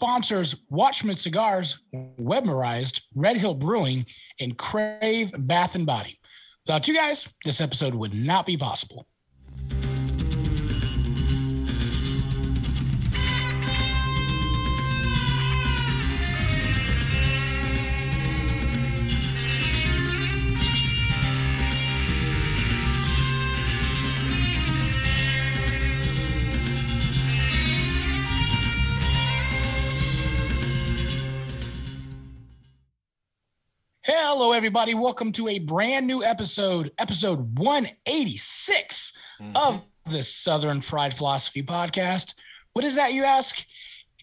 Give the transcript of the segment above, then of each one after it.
sponsors Watchman Cigars, Webmerized, Red Hill Brewing, and Crave Bath and Body. Without you guys, this episode would not be possible. Hello, everybody. Welcome to a brand new episode 186 of the Southern Fried Philosophy Podcast. What is that, you ask?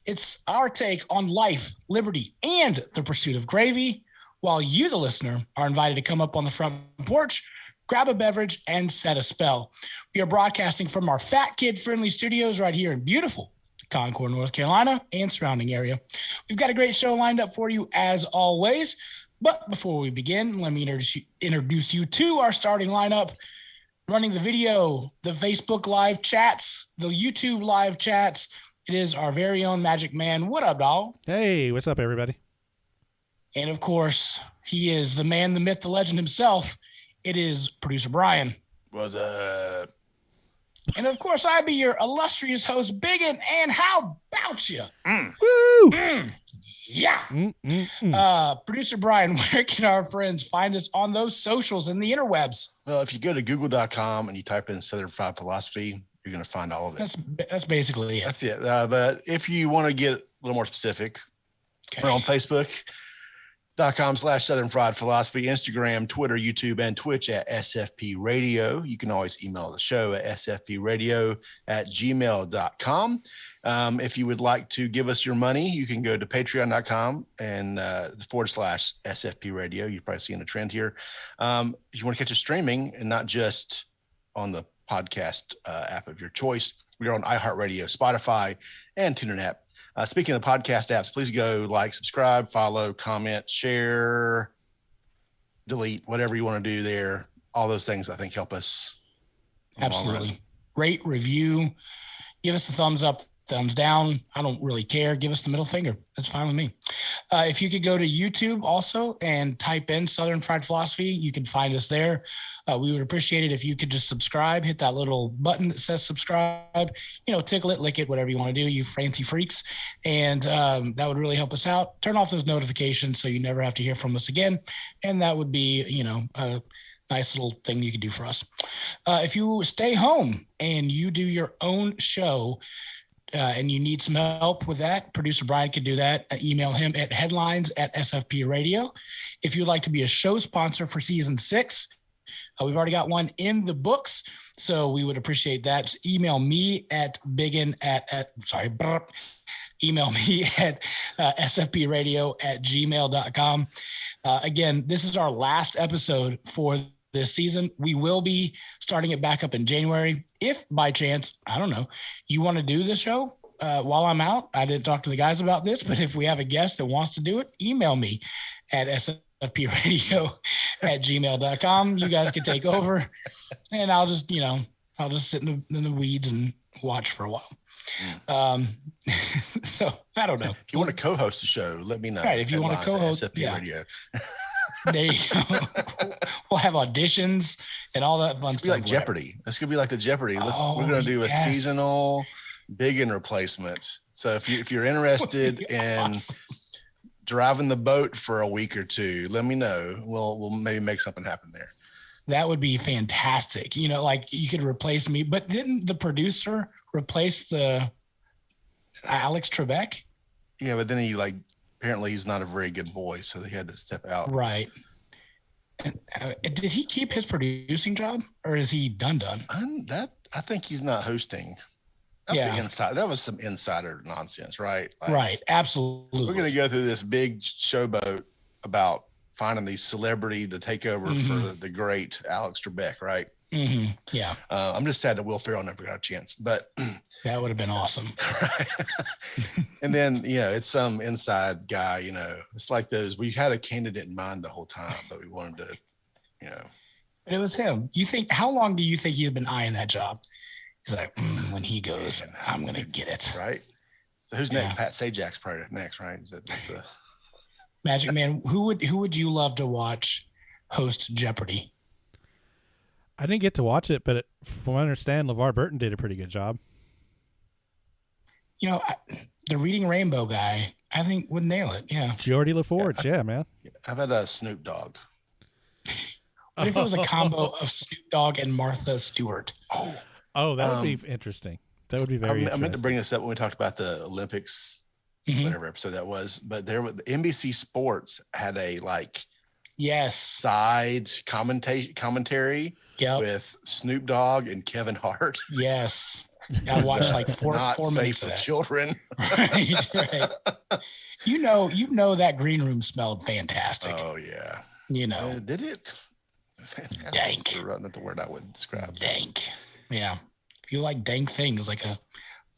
It's our take on life, liberty, and the pursuit of gravy, while you, the listener, are invited to come up on the front porch, grab a beverage, and set a spell. We are broadcasting from our fat kid-friendly studios right here in beautiful Concord, North Carolina, and surrounding area. We've got a great show lined up for you, as always. But before we begin, let me introduce you to our starting lineup. Running the video, the Facebook live chats, the YouTube live chats. It is our very own Magic Man. What up, dog? Hey, what's up, everybody? And of course, he is the man, the myth, the legend himself. It is producer Brian. What's up? And of course, I be your illustrious host, Biggin. And how about you? Woo! Yeah. Producer Brian, where can our friends find us on those socials and the interwebs? Well, if you go to google.com and you type in Southern Fried Philosophy, you're going to find all of it. That's basically it. That's it. But if you want to get a little more specific, we're on Facebook.com/Southern Fried Philosophy, Instagram, Twitter, YouTube, and Twitch at SFP Radio. You can always email the show at sfpradio@gmail.com. If you would like to give us your money, you can go to patreon.com and /SFP Radio. You're probably seeing a trend here. If you want to catch us streaming and not just on the podcast app of your choice, we're on iHeartRadio, Spotify, and TuneIn app. Speaking of podcast apps, please go like, subscribe, follow, comment, share, delete, whatever you want to do there. All those things, I think, help us. Absolutely. Rate, review, give us a thumbs up, thumbs down. I don't really care. Give us the middle finger. That's fine with me. If you could go to YouTube also and type in Southern Fried Philosophy, you can find us there. We would appreciate it if you could just subscribe, hit that little button that says subscribe, tickle it, lick it, whatever you want to do, you fancy freaks. And that would really help us out. Turn off those notifications so you never have to hear from us again. And that would be, a nice little thing you could do for us. If you stay home and you do your own show, and you need some help with that, producer Brian could do that. Email him at headlines@SFP Radio. If you'd like to be a show sponsor for season 6, we've already got one in the books, so we would appreciate that. Just email me at email me at sfpradio@gmail.com. Again, this is our last episode for this season. We will be starting it back up in January. If by chance, I don't know, you want to do the show while I'm out, I didn't talk to the guys about this, but if we have a guest that wants to do it, email me at sfpradio@gmail.com. You guys can take over and I'll just sit in the weeds and watch for a while. So I don't know. If you want to co-host the show, let me know. Right. If you want to co-host, SFP Radio. There you go. We'll have auditions and all that fun It's stuff. like Jeopardy. It's gonna be like the Jeopardy. We're gonna do a seasonal Biggin replacement. So if you're interested in driving the boat for a week or two, let me know. We'll maybe make something happen there. That would be fantastic. Like you could replace me, but didn't the producer replace the Alex Trebek? Yeah, but then apparently he's not a very good voice, so he had to step out. Right. And, did he keep his producing job, or is he done? I think he's not hosting. That was some insider nonsense, right? Right. Absolutely. We're going to go through this big showboat about finding these celebrity to take over for the great Alex Trebek, right? Mm-hmm. Yeah. I'm just sad that Will Ferrell never got a chance, but that would have been awesome. Right. And then, it's some inside guy, it's like we had a candidate in mind the whole time, but we wanted to, But it was him. How long do you think he's been eyeing that job? He's like, when he goes, I'm going to get it. Right. So who's next? Pat Sajak's probably next, right? That's the Magic Man. Who would you love to watch host Jeopardy? I didn't get to watch it, but from what I understand, LeVar Burton did a pretty good job. You know, the Reading Rainbow guy, I think would nail it. Yeah. Geordie LaForge. Yeah, man. I've had a Snoop Dogg. What if it was a combo of Snoop Dogg and Martha Stewart? Oh, that would be interesting. That would be very interesting. I meant to bring this up when we talked about the Olympics, whatever episode that was, but the NBC Sports had a side commentary with Snoop Dogg and Kevin Hart. Yes. I watched like four minutes of that. Children. Right. You know that green room smelled fantastic. Oh yeah. Did it? Fantastic. Dank. That's not the word I would describe. Dank. Yeah. If you like dank things like a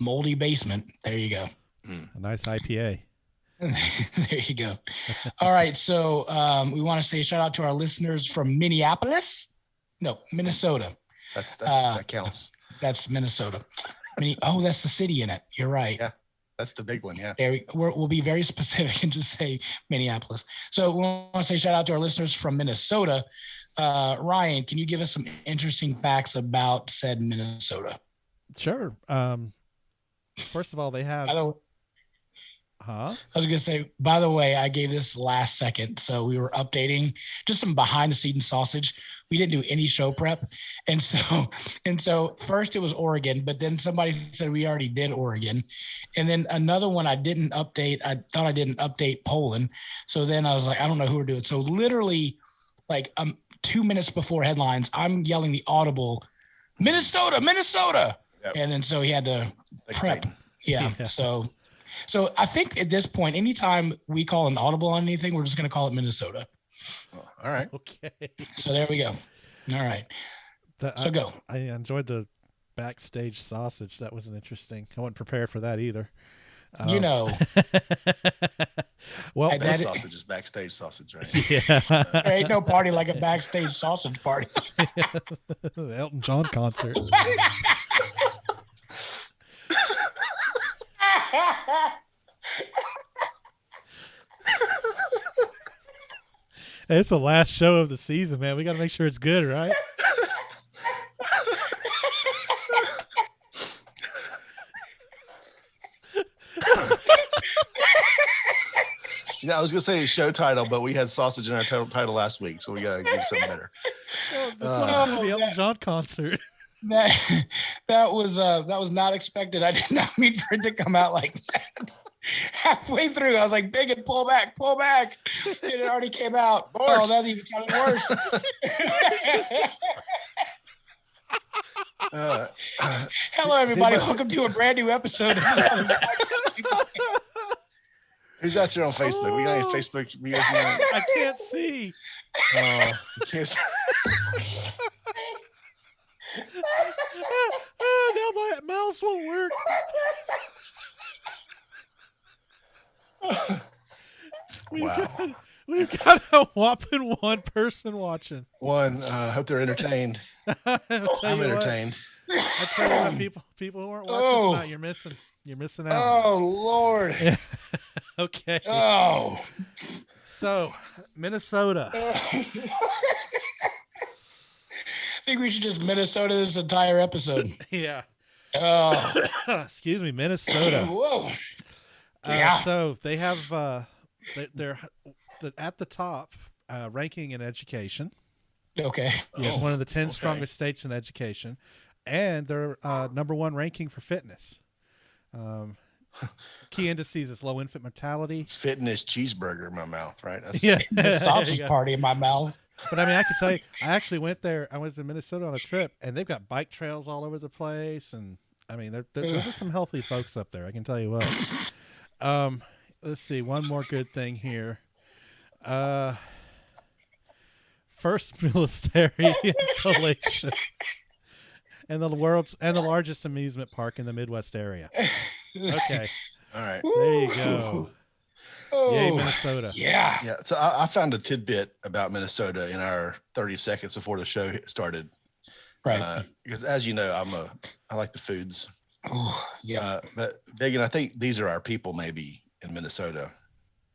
moldy basement, there you go. A nice IPA. There you go. All right. So we want to say a shout out to our listeners from Minneapolis. No, Minnesota. That counts. That's Minnesota. That's the city in it. You're right. Yeah. That's the big one. Yeah. We'll be very specific and just say Minneapolis. So we want to say shout out to our listeners from Minnesota. Ryan, can you give us some interesting facts about said Minnesota? Sure. First of all, they have. I was going to say, by the way, I gave this last second. So we were updating just some behind the scenes sausage. We didn't do any show prep. And so first it was Oregon, but then somebody said we already did Oregon. And then another one I didn't update. I thought I didn't update Poland. So then I was like, I don't know who we're doing. So literally 2 minutes before headlines, I'm yelling the audible, Minnesota. Yep. And then so he had to prep. Yeah. So I think at this point, anytime we call an audible on anything, we're just going to call it Minnesota. Oh, all right. Okay. So there we go. All right. Go. I enjoyed the backstage sausage. That wasn't interesting. I wasn't prepared for that either. Well, that sausage is backstage sausage, right? Yeah. There ain't no party like a backstage sausage party. The Elton John concert. It's the last show of the season, man. We got to make sure it's good, right? I was gonna say show title, but we had sausage in our title last week, so we gotta give something better. This one's gonna be Elton John concert. That was not expected. I did not mean for it to come out like that. Halfway through, I was like, "Bigot, pull back!" And it already came out. Oh, that even sounded worse. Hello, everybody. Welcome to a brand new episode. Who's out there on Facebook? We got any Facebook viewers? I can't see. You can't see. Now my mouse won't work. We've got a whopping one person watching. One. Hope they're entertained. I'm entertained. I tell you what, people who aren't watching tonight, you're missing out. Oh Lord. Yeah. Okay. Oh. So, Minnesota. I think we should just Minnesota this entire episode. Yeah. Oh. Excuse me, Minnesota. Whoa. So they have they're at the top ranking in education. Okay. Yes, one of the 10 strongest states in education, and they're number one ranking for fitness. Key indices is low infant mortality. Fitness cheeseburger in my mouth, right? The sausage party in my mouth. But I mean, I can tell you, I actually went there. I was in Minnesota on a trip, and they've got bike trails all over the place. And I mean, there's just some healthy folks up there. I can tell you what. Let's see. One more good thing here. First military installation. And the largest amusement park in the Midwest area. Okay. All right. There you go. Yay, Minnesota. Yeah. So I found a tidbit about Minnesota in our 30 seconds before the show started. Right. Because as you know, I like the foods. Oh, yeah. But Megan, I think these are our people maybe in Minnesota.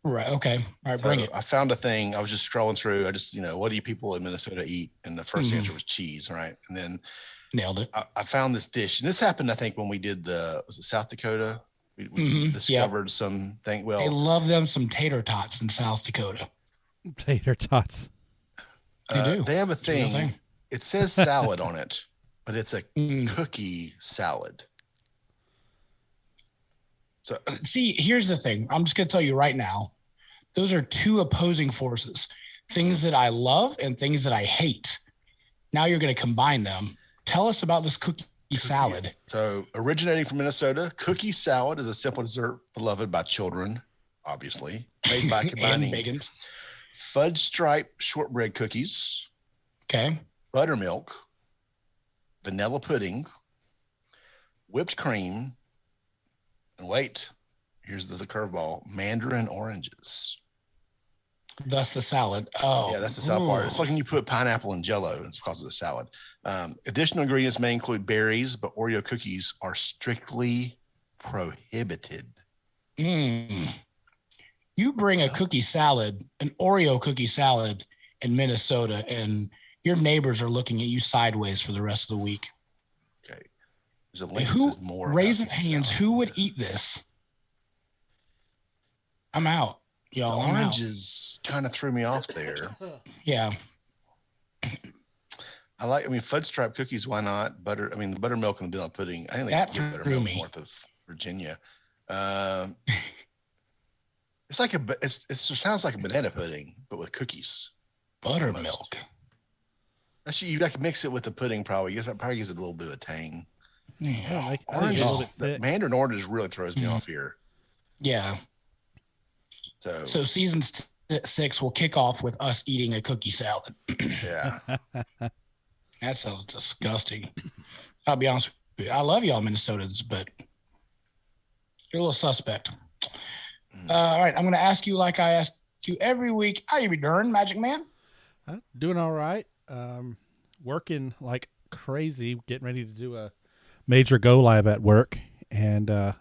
Right. Okay. All right. Bring So it. I found a thing. I was just scrolling through. I just, what do you people in Minnesota eat? And the first Mhm. answer was cheese, right? And then Nailed it. I found this dish, and this happened, I think, when we did was it South Dakota? We Yep. discovered something. They Well, love them some tater tots in South Dakota. Tater tots. They do. they have a It's a real thing. thing. It says salad on it, but it's a Mm. cookie salad. So See, here's the thing. I'm just going to tell you right now. Those are two opposing forces. Things that I love and things that I hate. Now you're going to combine them. Tell us about this cookie salad. So, originating from Minnesota, cookie salad is a simple dessert beloved by children, obviously, made by And combining bagans. fudge stripe shortbread cookies, Okay. buttermilk, vanilla pudding, whipped cream, and wait, here's the curveball: mandarin oranges. Thus the salad. Oh, Yeah, that's the salad part. It's like when you put pineapple in Jello, it's because of the salad. Additional ingredients may include berries, but Oreo cookies are strictly prohibited. Mm. You bring a cookie salad, an Oreo cookie salad in Minnesota, and your neighbors are looking at you sideways for the rest of the week. Okay. There's a link that Who says more. raise of hands? Who would eat this? I'm out, y'all. The I'm out. oranges kind of threw me off there. Yeah. I mean, fudge stripe cookies. Why not? The buttermilk and the vanilla pudding. I think That they get threw buttermilk me. north of Virginia. It's like it sounds like a banana pudding, but with cookies. Buttermilk. Actually, you'd have to mix it with the pudding probably. Yes, that probably gives it a little bit of tang. Yeah. I think it's a Oranges, little bit the thick. mandarin oranges really throws me off here. Yeah. So season 6 will kick off with us eating a cookie salad. yeah. That sounds disgusting. I'll be honest with you. I love y'all Minnesotans, but you're a little suspect. All right. I'm going to ask you like I ask you every week. How you be doing, Magic Man? Doing all right. Working like crazy, getting ready to do a major go live at work, and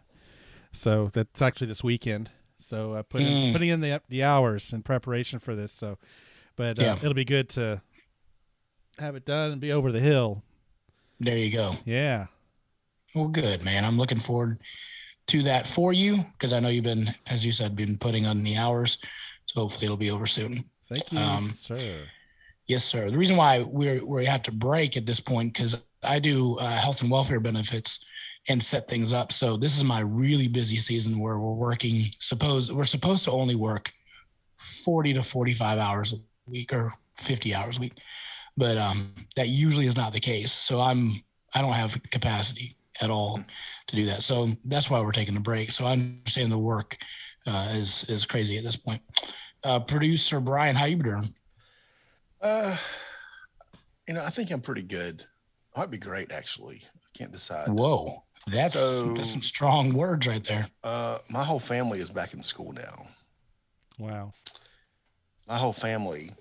so that's actually this weekend. So putting in the hours in preparation for this. So, but it'll be good to have it done and be over the hill. There you go. Yeah. Well, good, man. I'm looking forward to that for you because I know you've been, as you said, been putting on the hours. So hopefully it'll be over soon. Thank you, sir. Yes, sir. The reason why we have to break at this point because I do health and welfare benefits and set things up. So this is my really busy season where we're supposed to only work 40 to 45 hours a week or 50 hours a week, but that usually is not the case. So I don't have capacity at all to do that. So that's why we're taking a break. So I understand the work is crazy at this point. Producer Brian, how you doing? I think I'm pretty good. I might be great actually. I can't decide. Whoa, that's some strong words right there. My whole family is back in school now. Wow. My whole family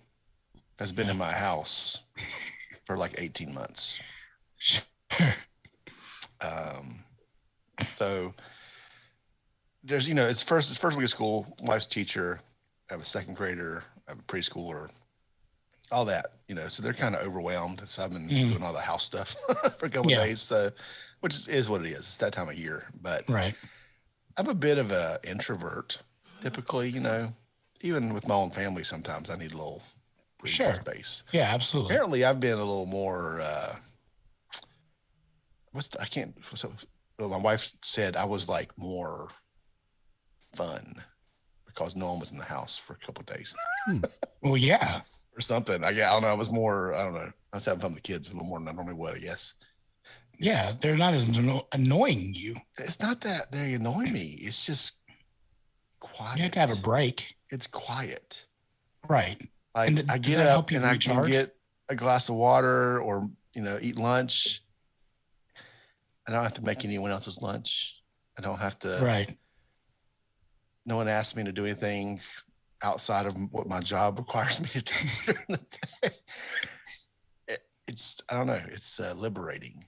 has been in my house for like 18 months. Sure. So there's, it's first week of school, wife's teacher, I have a second grader, I have a preschooler, all that, so they're kind of overwhelmed. So I've been doing all the house stuff for a couple of days. So, which is what it is. It's that time of year, but right. I'm a bit of an introvert typically, even with my own family, sometimes I need a little breathing space. Yeah, absolutely. Apparently I've been a little more, my wife said I was like more fun because no one was in the house for a couple of days. Well, yeah. Or something. I don't know. I was having fun with the kids a little more than I normally would, I guess. Yeah, they're not as annoying you. It's not that they annoy me. It's just quiet. You have to have a break. It's quiet. Right. Like I get up and I can get a glass of water or, eat lunch. I don't have to make anyone else's lunch. I don't have to. Right. No one asked me to do anything outside of what my job requires me to do during the day. I don't know. It's liberating.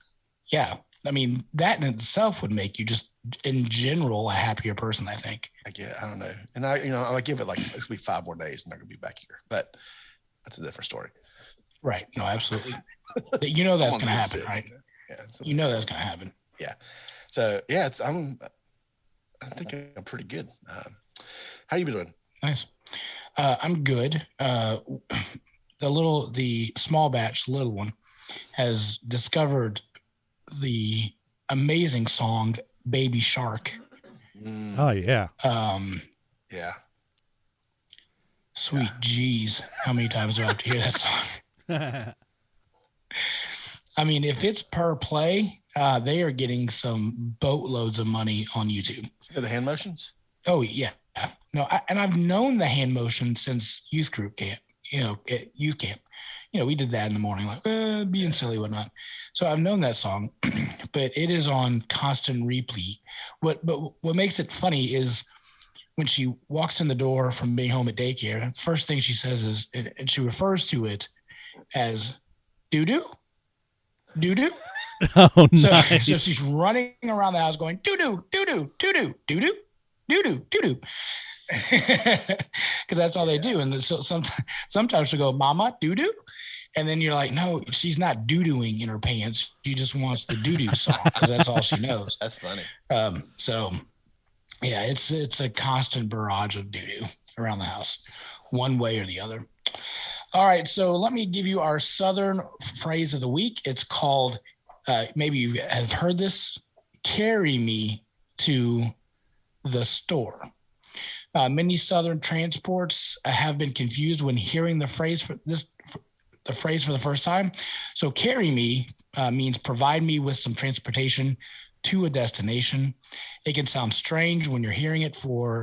Yeah. I mean, that in itself would make you just in general a happier person, I think. I don't know. And I give it like it's gonna be 5 more days and they're gonna be back here. But that's a different story. Right. No, absolutely. You know that's gonna happen, sick. right? Yeah. You know that's gonna happen. Yeah. So yeah, I think I'm pretty good. How you been doing? Nice. I'm good. The small batch, little one, has discovered the amazing song Baby Shark. Oh yeah. Yeah. Sweet G's. How many times do I have to hear that song? I mean, if it's per play, they are getting some boatloads of money on YouTube. The hand motions? Oh yeah. No, I've known the hand motion since youth group camp, at youth camp. We did that in the morning, like being silly, whatnot. So I've known that song, but it is on constant repeat. But what makes it funny is when she walks in the door from being home at daycare, the first thing she says is, and she refers to it as doo-doo, doo-doo. Oh, so, nice. So she's running around the house going doo-doo, doo-doo, doo-doo, doo-doo, doo-doo, doo-doo. Because that's all they do. And so sometimes she'll go, mama, doo-doo. And then you're like, no, she's not doo-dooing in her pants. She just wants the doo-doo song because that's all she knows. That's funny. So yeah, it's a constant barrage of doo-doo around the house, one way or the other. All right, so let me give you our Southern phrase of the week. It's called, maybe you have heard this, carry me to the store. Many Southern transports have been confused when hearing the phrase for the first time. So carry me means provide me with some transportation to a destination. It can sound strange when you're hearing it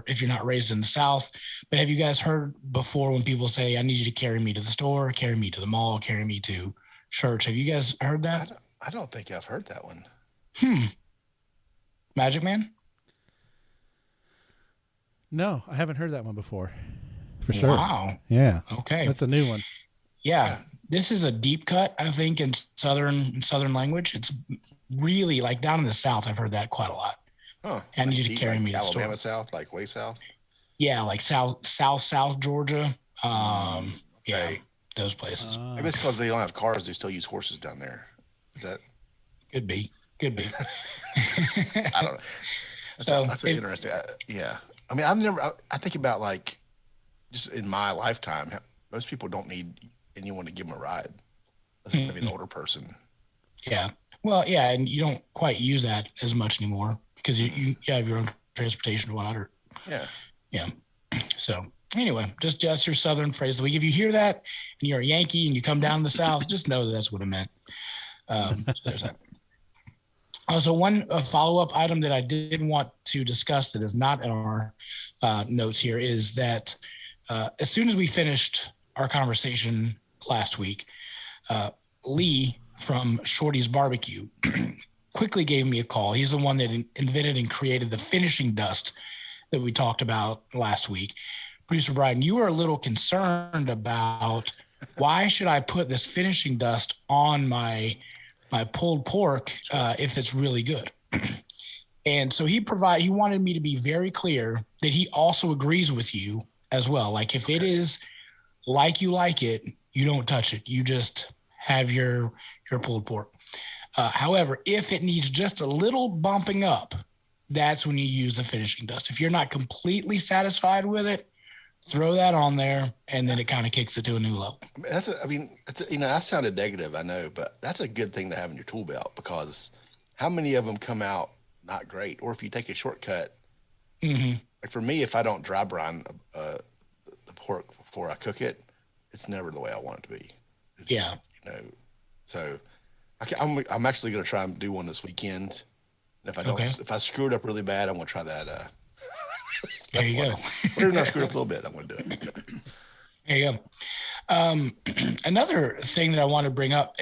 if you're not raised in the South, but have you guys heard before when people say, I need you to carry me to the store, carry me to the mall, carry me to church? Have you guys heard that? I don't think I've heard that one. Magic Man? No, I haven't heard that one before. For sure. Wow. Yeah. Okay. That's a new one. Yeah. This is a deep cut, I think, in Southern language. It's really like down in the South. I've heard that quite a lot. Oh, I need you to carry me to the store. Alabama South, like way south. Yeah, like South Georgia. Yeah, those places. Maybe it's because they don't have cars; they still use horses down there. Is that? Could be. I don't know. That's interesting. Yeah. I mean, I think about like, just in my lifetime, most people don't need anyone to give them a ride. Maybe an older person. Yeah. Well, yeah, and you don't quite use that as much anymore because you have your own transportation or whatnot. Yeah. So anyway, just your Southern phrase of the week. If you hear that and you're a Yankee and you come down to the South, just know that's what it meant. So there's that. Also, one follow-up item that I did want to discuss that is not in our notes here is that as soon as we finished our conversation last week, Lee from Shorty's Barbecue quickly gave me a call. He's the one that invented and created the finishing dust that we talked about last week. Producer Brian, you were a little concerned about why should I put this finishing dust on my pulled pork if it's really good. And so he wanted me to be very clear that he also agrees with you as well. Like if it is like you like it, you don't touch it. You just have your pulled pork. However, if it needs just a little bumping up, that's when you use the finishing dust. If you're not completely satisfied with it, throw that on there, and then it kind of kicks it to a new level. That sounded negative, I know, but that's a good thing to have in your tool belt because how many of them come out not great? Or if you take a shortcut, like for me, if I don't dry brine the pork before I cook it, it's never the way I want it to be. So I'm actually going to try and do one this weekend. And if I screw it up really bad, I'm going to try that. There you go. Whatever, I screwed up a little bit, I'm going to do it. There you go. Another thing that I want to bring up,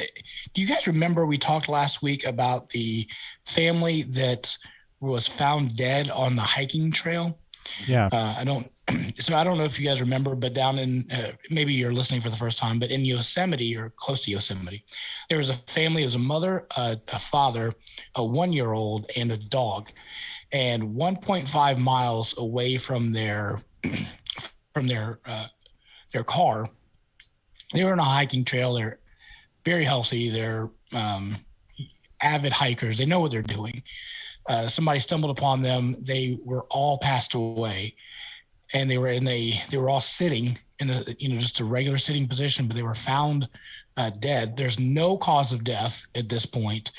do you guys remember we talked last week about the family that was found dead on the hiking trail? Yeah. I don't so I don't know if you guys remember, but down in maybe you're listening for the first time, but in Yosemite or close to Yosemite, there was a family. It was a mother, a father, a 1-year-old, and a dog. And 1.5 miles away from from their car, they were on a hiking trail. They're very healthy. They're avid hikers. They know what they're doing. Somebody stumbled upon them. They were all passed away, and they were all sitting in just a regular sitting position, but they were found dead. There's no cause of death at this point.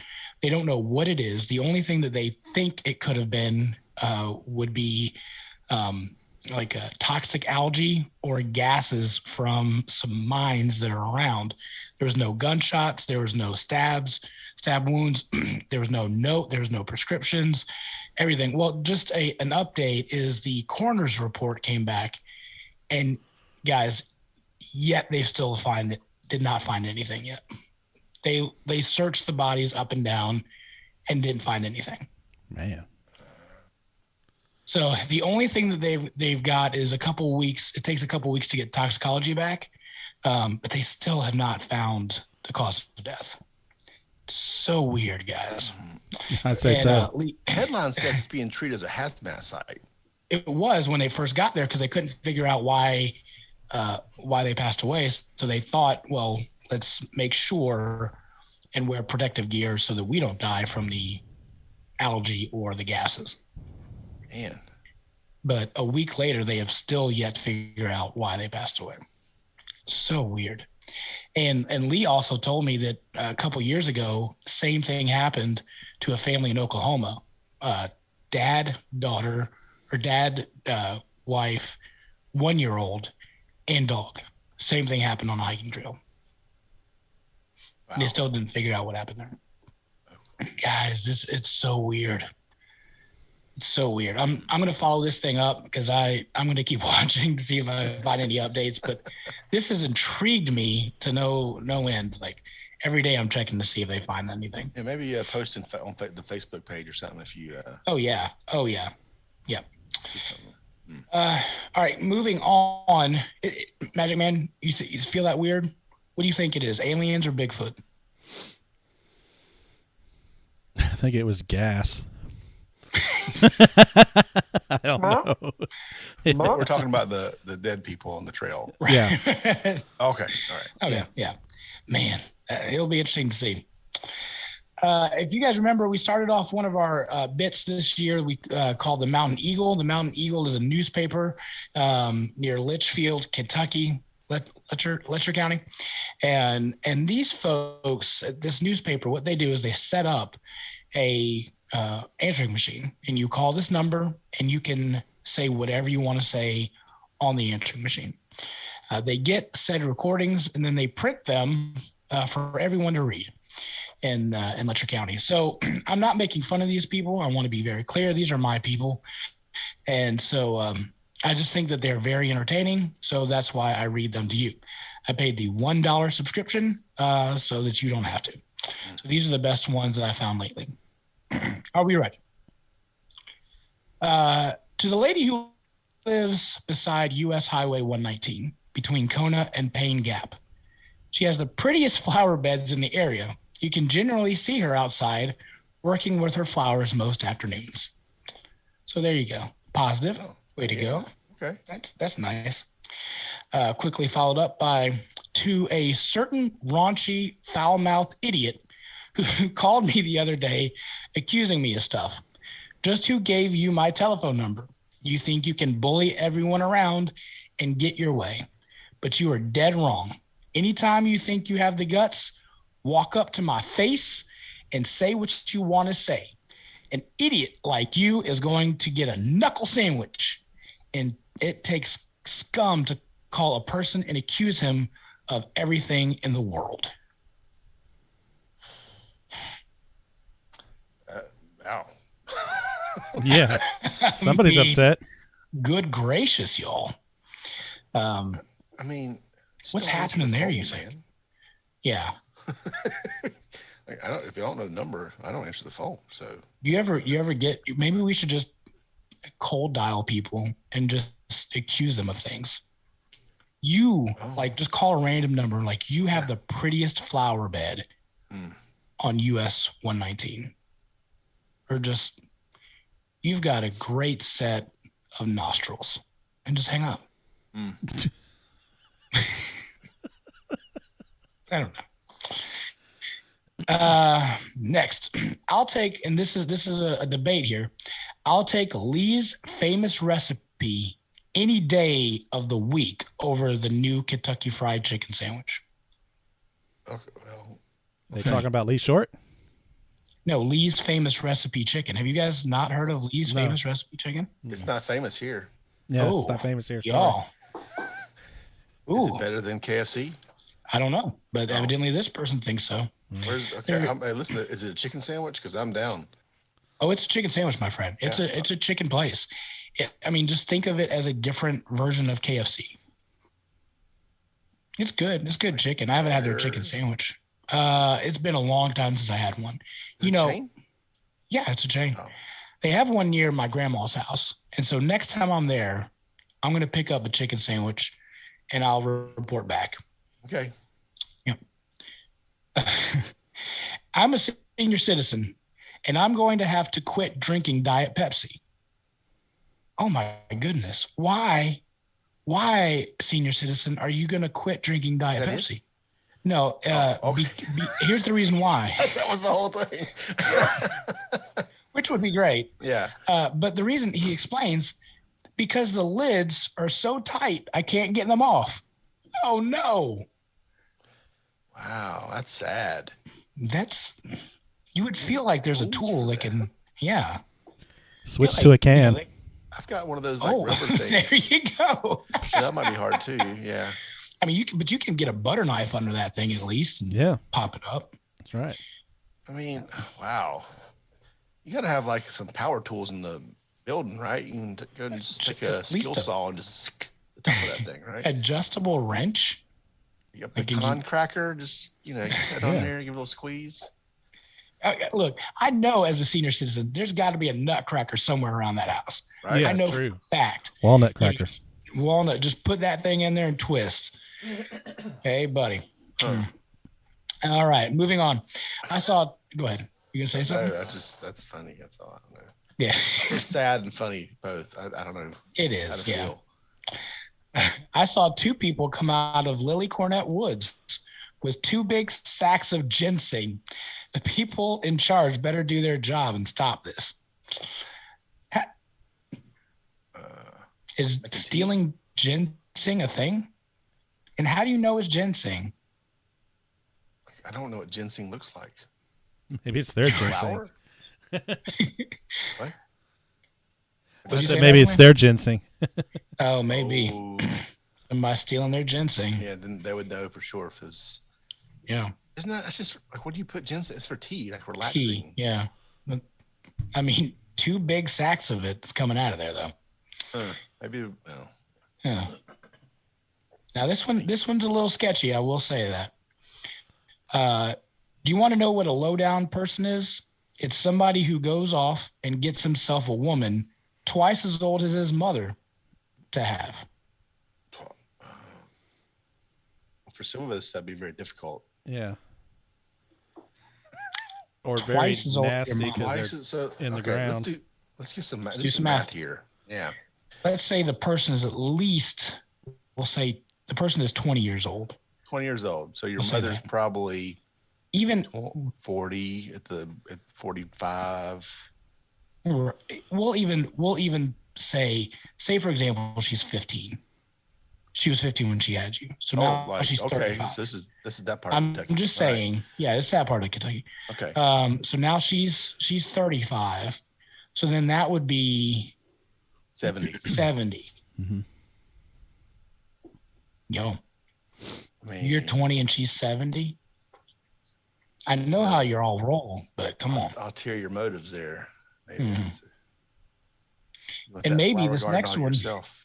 They don't know what it is. The only thing that they think it could have been would be like a toxic algae or gases from some mines that are around. There was no gunshots. There was no stab wounds. There was no note. There was no prescriptions, everything. Well, just an update is the coroner's report came back, and guys, yet they still did not find anything yet. They searched the bodies up and down and didn't find anything. Man. So the only thing that they've got is a couple weeks. It takes a couple weeks to get toxicology back, but they still have not found the cause of death. So weird, guys. I'd say so. Headline says it's being treated as a hazmat site. It was when they first got there because they couldn't figure out why they passed away. So they thought, well, let's make sure and wear protective gear so that we don't die from the algae or the gases. Man. But a week later, they have still yet to figure out why they passed away. So weird. And Lee also told me that a couple years ago, same thing happened to a family in Oklahoma. Dad, daughter, or dad, wife, 1-year-old, and dog. Same thing happened on a hiking trail. Wow. And they still didn't figure out what happened there. Guys, it's so weird. It's so weird. I'm going to follow this thing up because I'm going to keep watching to see if I find any updates. But this has intrigued me to no end. Like every day, I'm checking to see if they find anything. Yeah, maybe post on the Facebook page or something if you. Oh yeah. Yeah. All right, moving on. Magic Man, you feel that weird? What do you think it is? Aliens or Bigfoot? I think it was gas. I don't know. We're talking about the dead people on the trail. Yeah. Okay. All right. Okay. Yeah. Man, it'll be interesting to see. If you guys remember, we started off one of our bits this year we called the Mountain Eagle. The Mountain Eagle is a newspaper near Litchfield, Kentucky, Letcher County. And these folks at this newspaper, what they do is they set up a answering machine, and you call this number and you can say whatever you want to say on the answering machine. They get said recordings and then they print them for everyone to read in Letcher County. So I'm not making fun of these people. I want to be very clear. These are my people. And so I just think that they're very entertaining. So that's why I read them to you. I paid the $1 subscription so that you don't have to. So these are the best ones that I found lately. Are we ready? To the lady who lives beside U.S. Highway 119 between Kona and Payne Gap. She has the prettiest flower beds in the area. You can generally see her outside working with her flowers most afternoons. So there you go. Positive. Way to go. Okay. That's nice. Quickly followed up by to a certain raunchy, foul-mouthed idiot who called me the other day accusing me of stuff. Just who gave you my telephone number? You think you can bully everyone around and get your way, but you are dead wrong. Anytime you think you have the guts, walk up to my face and say what you want to say. An idiot like you is going to get a knuckle sandwich, and it takes scum to call a person and accuse him of everything in the world. Wow. Yeah. Somebody's upset. Good gracious, y'all. I mean, what's happening there, you think? Man. Yeah. If you don't know the number, I don't answer the phone. So you ever get, maybe we should just cold dial people and just accuse them of things. You like just call a random number, like you have the prettiest flower bed on US 119, or just you've got a great set of nostrils, and just hang up. I don't know. Next, I'll take, and this is a debate here. I'll take Lee's famous recipe any day of the week over the new Kentucky Fried Chicken sandwich. Okay, well, They talking about Lee Short? No, Lee's famous recipe chicken. Have you guys not heard of Lee's famous recipe chicken? it's not famous here. Yeah, it's not famous here. Y'all. Is it better than KFC? I don't know, but evidently this person thinks so. Where's hey, listen, is it a chicken sandwich? Because I'm down. Oh, it's a chicken sandwich, my friend. It's a chicken place. I mean, just think of it as a different version of KFC. It's good. It's good chicken. I haven't had their chicken sandwich. It's been a long time since I had one. Chain? Yeah, it's a chain. Oh. They have one near my grandma's house. And so next time I'm there, I'm going to pick up a chicken sandwich and I'll report back. Okay. Yep. I'm a senior citizen and I'm going to have to quit drinking Diet Pepsi. Oh my goodness. Why, senior citizen, are you going to quit drinking Diet Pepsi? No. Okay. Here's the reason why. That was the whole thing. Which would be great. Yeah. But the reason he explains, because the lids are so tight, I can't get them off. Oh no. Wow, that's sad. You would feel like there's a tool that can, Switch to a can. I've got one of those rubber things. There you go. That might be hard too. Yeah. I mean, you can get a butter knife under that thing at least and pop it up. That's right. I mean, wow. You got to have like some power tools in the building, right? You can go and just take a skill saw and just the top of that thing, right? Adjustable wrench. You got a pecan cracker, just, get it on there, give it a little squeeze. Look, I know as a senior citizen, there's got to be a nutcracker somewhere around that house. Right? Yeah, I know true. for a fact. Walnut cracker. Walnut, just put that thing in there and twist. Hey, buddy. All right, moving on. Go ahead. You gonna say something? No, that's funny. That's all I know. Yeah. It's sad and funny both. I don't know. It is, yeah. I saw two people come out of Lily Cornett Woods with two big sacks of ginseng. The people in charge better do their job and stop this. Is stealing ginseng a thing? And how do you know it's ginseng? I don't know what ginseng looks like. Maybe it's their ginseng. What? I said maybe it's their ginseng. Oh, maybe. Somebody stealing their ginseng. Yeah, then they would know for sure if it was. Yeah. Isn't that? That's just like, what do you put ginseng? It's for tea, like relaxing. Tea, yeah. I mean, two big sacks of it's coming out of there though. Maybe. No. Yeah. Now this one's a little sketchy. I will say that. Do you want to know what a lowdown person is? It's somebody who goes off and gets himself a woman twice as old as his mother to have. For some of us, that'd be very difficult. Yeah. Or Twice as very old as your nasty mom. because they're in the ground. Let's do some math. Do some math here. Yeah. Let's say the person is at least, we'll say the person is 20 years old. 20 years old. So your We'll say mother's that. probably Even 40 at 45. we'll even say for example, she's 15. She was 15 when she had you. So now she's 35. So this is that part. I'm of Kentucky. just saying, yeah, it's that part of Kentucky. Okay. So now she's 35. So then that would be 70. 70. Mm-hmm. Yo, Man. you're 20 and she's 70. I know how you're all roll, but come on. I'll tear your motives there. Maybe. And maybe this Flower next garden on one, yourself.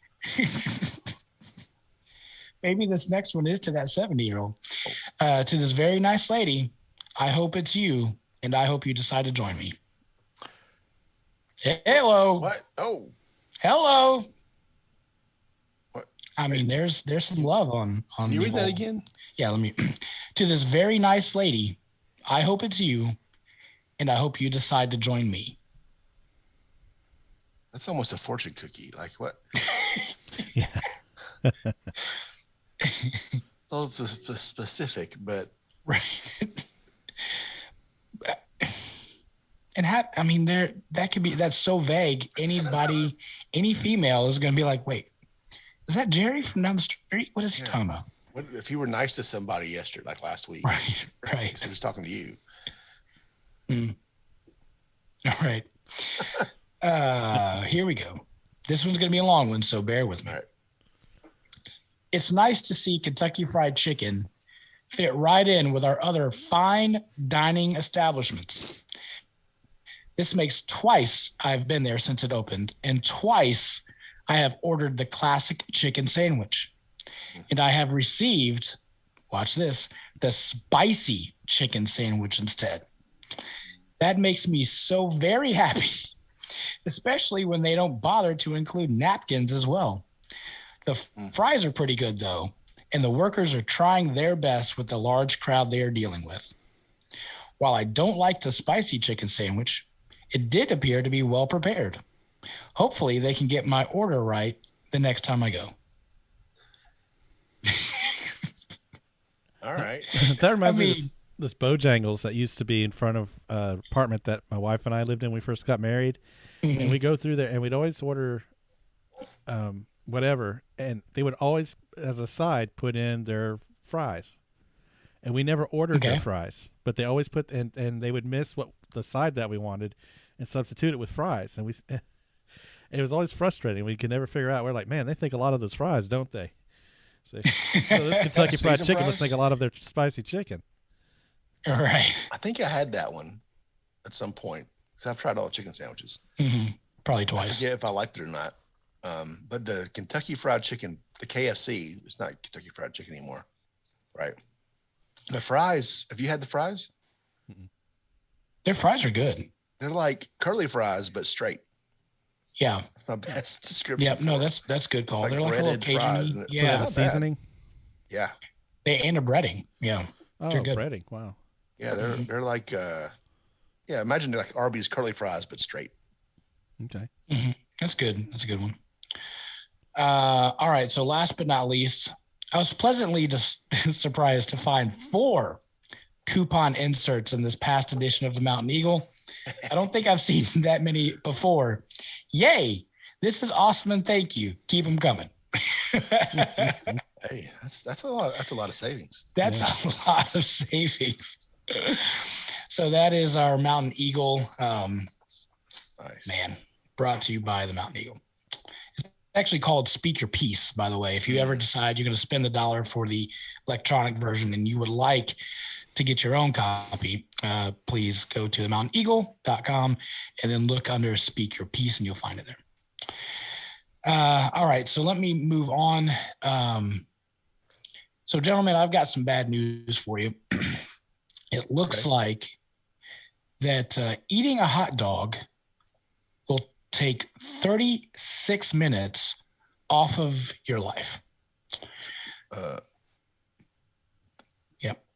maybe this next one is to that 70-year-old. To this very nice lady, I hope it's you, and I hope you decide to join me. Hello. What? Oh. Hello. What? I mean, there's some love on. Can you read that again? Yeah, let me. To this very nice lady, I hope it's you, and I hope you decide to join me. That's almost a fortune cookie. Like what? Yeah. Well, it's specific, but Right. And I mean, that could be, that's so vague. Anybody, any female is going to be like, wait, is that Jerry from down the street? What is he talking about? What if you were nice to somebody yesterday, like last week? Right. So he was talking to you. All right. Here we go. This one's going to be a long one, so bear with me. All right. It's nice to see Kentucky Fried Chicken fit right in with our other fine dining establishments. This makes twice I've been there since it opened, and twice I have ordered the classic chicken sandwich. And I have received, watch this, the spicy chicken sandwich instead. That makes me so very happy, especially when they don't bother to include napkins as well. The fries are pretty good, though, and the workers are trying their best with the large crowd they are dealing with. While I don't like the spicy chicken sandwich, it did appear to be well prepared. Hopefully, they can get my order right the next time I go. All right. That reminds me of this Bojangles that used to be in front of an apartment that my wife and I lived in when we first got married. Mm-hmm. And we go through there and we'd always order whatever. And they would always, as a side, put in their fries. And we never ordered their fries, but they always put, and they would miss what the side that we wanted and substitute it with fries. And it was always frustrating. We could never figure out. We're like, man, they think a lot of those fries, don't they? So this Kentucky Fried Chicken must think a lot of their spicy chicken. All right. I think I had that one at some point because I've tried all the chicken sandwiches. Mm-hmm. Probably twice. I forget if I liked it or not. But the Kentucky Fried Chicken, the KFC, it's not Kentucky Fried Chicken anymore, right? The fries. Have you had the fries? Their fries are good. They're like curly fries, but straight. Yeah, that's my best description. Yeah, no, that's good call. Like they're like a little Cajun. Yeah, so they have a seasoning. Yeah, and a breading. Yeah, they're good. Breading. Wow. Yeah, they're like imagine they're like Arby's curly fries, but straight. Okay, that's good. That's a good one. All right. So last but not least, I was pleasantly surprised to find 4 coupon inserts in this past edition of the Mountain Eagle. I don't think I've seen that many before. Yay! This is awesome, and thank you. Keep them coming. Hey, that's a lot. That's a lot of savings. That's a lot of savings. So that is our Mountain Eagle. Nice. Man, brought to you by the Mountain Eagle. It's actually called Speak Your Piece, by the way. If you ever decide you're going to spend the $1 for the electronic version and you would like to get your own copy, please go to themountaineagle.com and then look under Speak Your Piece and you'll find it there. All right, so let me move on. So, gentlemen, I've got some bad news for you. It looks like that eating a hot dog will take 36 minutes off of your life.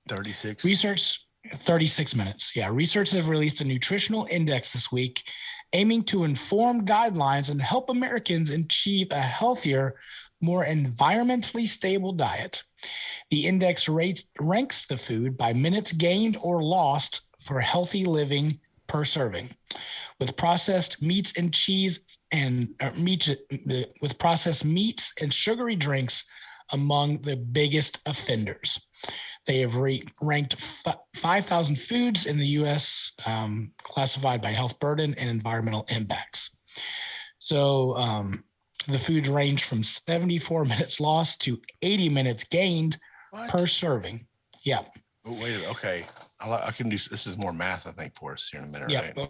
36. Research, 36 minutes. Yeah. Research has released a nutritional index this week aiming to inform guidelines and help Americans achieve a healthier, more environmentally stable diet. The index ranks the food by minutes gained or lost for healthy living per serving, with processed meats and cheese and with processed meats and sugary drinks among the biggest offenders. They have ranked 5,000 foods in the U.S. Classified by health burden and environmental impacts. So the foods range from 74 minutes lost to 80 minutes gained per serving. Yeah. Oh, wait. Okay. I can do this. Is more math, I think, for us here in a minute. Yeah. Right?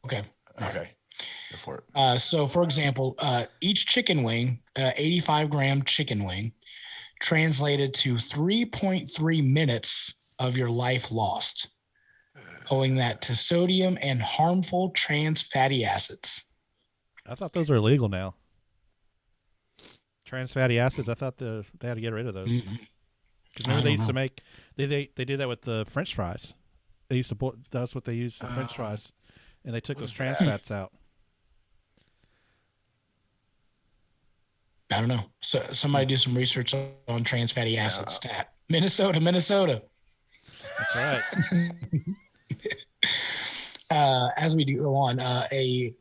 Okay. Okay. Go for it. So, for example, each chicken wing, 85-gram chicken wing, translated to 3.3 minutes of your life lost, owing that to sodium and harmful trans fatty acids. I thought those are illegal now. Trans fatty acids. I thought they had to get rid of those. Because remember they used to make they did that with the French fries. They used to that's what they used in French fries, and they took those trans fats out. I don't know. So somebody do some research on trans fatty acid stat. Minnesota. That's right. As we go on, a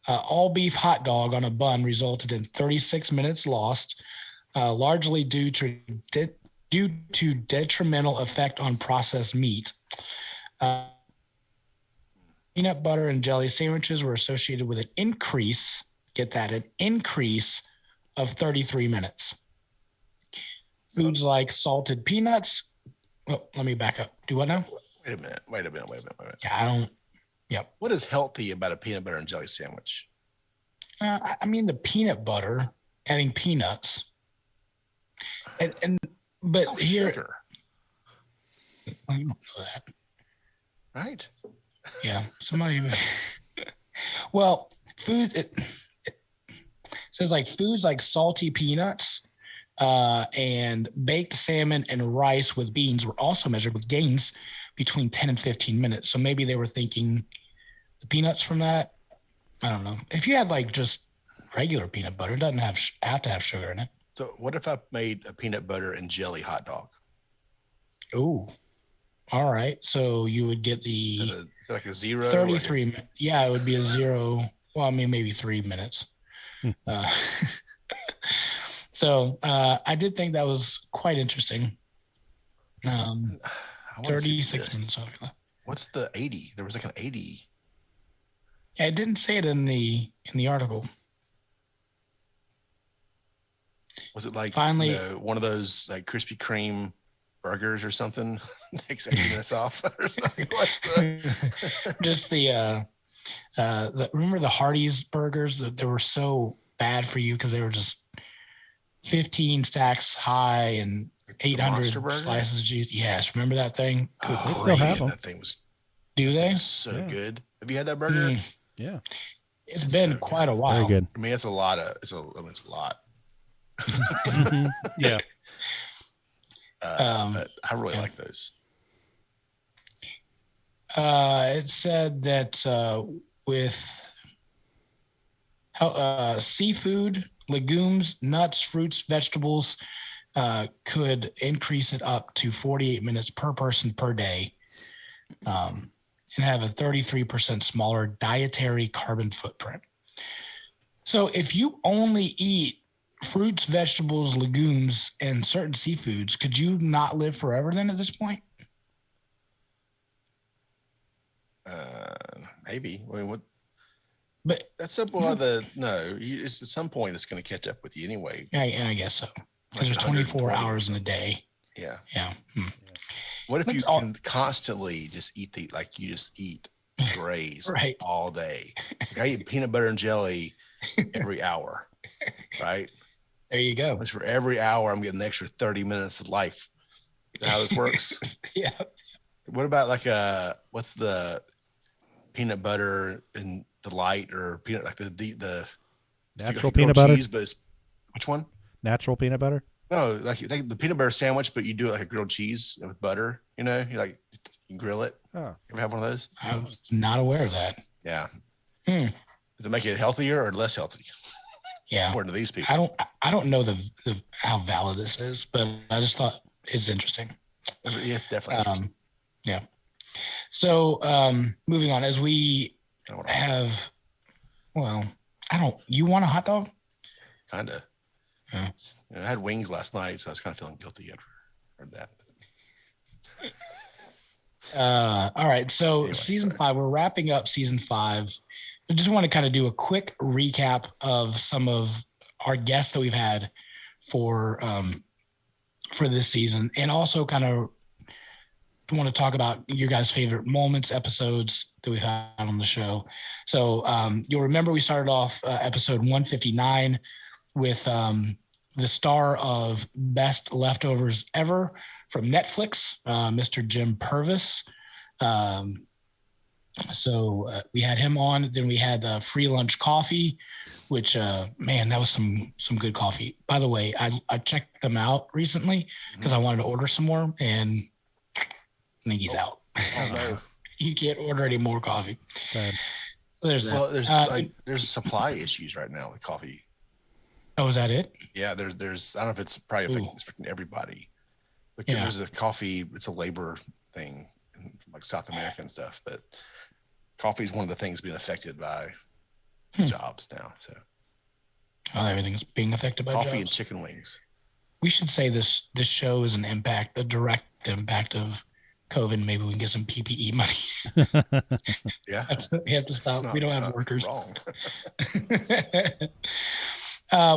all beef hot dog on a bun resulted in 36 minutes lost, largely due to detrimental effect on processed meat. Peanut butter and jelly sandwiches were associated with an increase. Get that? An increase of 33 minutes. Foods like salted peanuts. Oh, let me back up. Do what now? Wait a minute. Yeah, I don't. Yep. What is healthy about a peanut butter and jelly sandwich? I mean, the peanut butter, adding peanuts. But here. Sugar. I don't know that. Right. Yeah. Somebody. Well, food. It says like foods like salty peanuts and baked salmon and rice with beans were also measured with gains between 10 and 15 minutes. So maybe they were thinking the peanuts from that. I don't know. If you had like just regular peanut butter, it doesn't have to have sugar in it. So what if I made a peanut butter and jelly hot dog? Oh, all right. So you would get the like a 0. 33. Yeah, it would be a 0. Well, I mean, maybe 3 minutes. So I did think that was quite interesting. 36 minutes. What's the 80? There was like an 80. Yeah, it didn't say it in the article. Was it like finally one of those like Krispy Kreme burgers or something? Takes 8 minutes off or something. Just the remember the Hardee's burgers that they were so bad for you because they were just 15 stacks high and 800 slices of cheese. Yes, remember that thing? They still have them. That thing was. Do they? So good. Have you had that burger? Yeah. It's been quite a while. Very good. I mean, it's a lot. It's a lot. Yeah. But I really like those. It said that with seafood, legumes, nuts, fruits, vegetables could increase it up to 48 minutes per person per day and have a 33% smaller dietary carbon footprint. So if you only eat fruits, vegetables, legumes, and certain seafoods, could you not live forever then at this point? Maybe. I mean, what? But that's up one of the at some point it's going to catch up with you anyway. Yeah, I guess so. Because there's 24 hours in a day. Yeah. Yeah. What if you can constantly just eat you just eat graze right. all day? Like I eat peanut butter and jelly every hour, right? There you go. Which for every hour, I'm getting an extra 30 minutes of life. Is that how this works? Yeah. What about what's the peanut butter and delight or peanut like the natural peanut butter? Cheese, but which one? Natural peanut butter? No, like the peanut butter sandwich, but you do it like a grilled cheese with butter. You grill it. Oh, you ever have one of those? I was not aware of that. Yeah. Does it make it healthier or less healthy? Yeah. According to these people. I don't know the how valid this is, but I just thought it's interesting. Yes, definitely. Yeah. So moving on, as we have, you want a hot dog? Kind of. Yeah. I had wings last night, so I was kind of feeling guilty after I heard that. All right. So anyway, season 5, we're wrapping up season 5. I just want to kind of do a quick recap of some of our guests that we've had for this season, and also kind of want to talk about your guys' favorite moments, episodes that we've had on the show. So you'll remember we started off episode 159 with the star of Best Leftovers Ever from Netflix, Mr. Jim Purvis. So we had him on. Then we had Free Lunch Coffee, which man, that was some good coffee. By the way, I checked them out recently because I wanted to order some more, and I think he's out. Oh no. You can't order any more coffee. Sad. So there's that. Well, there's supply issues right now with coffee. Oh, is that it? Yeah, there's I don't know if it's probably affecting everybody. But there's a coffee, it's a labor thing, like South America and stuff. But coffee is one of the things being affected by jobs now. So everything's being affected by coffee jobs. And chicken wings. We should say this show is a direct impact of COVID. Maybe we can get some PPE money. Yeah, we have to stop. We don't have workers. Wrong.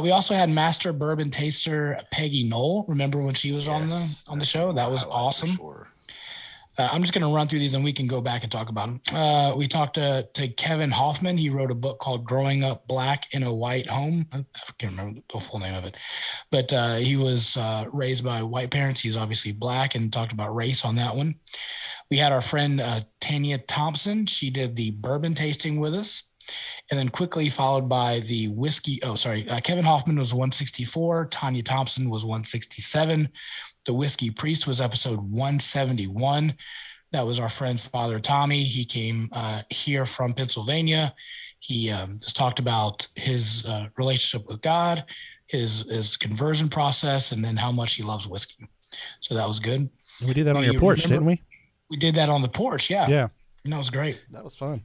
We also had master bourbon taster Peggy Knoll. Remember when she was on the show? That was awesome. Sure. I'm just going to run through these and we can go back and talk about them. We talked to Kevin Hoffman. He wrote a book called Growing Up Black in a White Home. I can't remember the full name of it, but he was raised by white parents. He's obviously Black, and talked about race on that one. We had our friend Tanya Thompson. She did the bourbon tasting with us. And then quickly followed by the whiskey. Kevin Hoffman was 164. Tanya Thompson was 167. The Whiskey Priest was episode 171. That was our friend Father Tommy. He came here from Pennsylvania. He just talked about his relationship with God, his conversion process, and then how much he loves whiskey. So that was good. We did that on your porch, didn't we? We did that on the porch. Yeah. Yeah. And that was great. That was fun.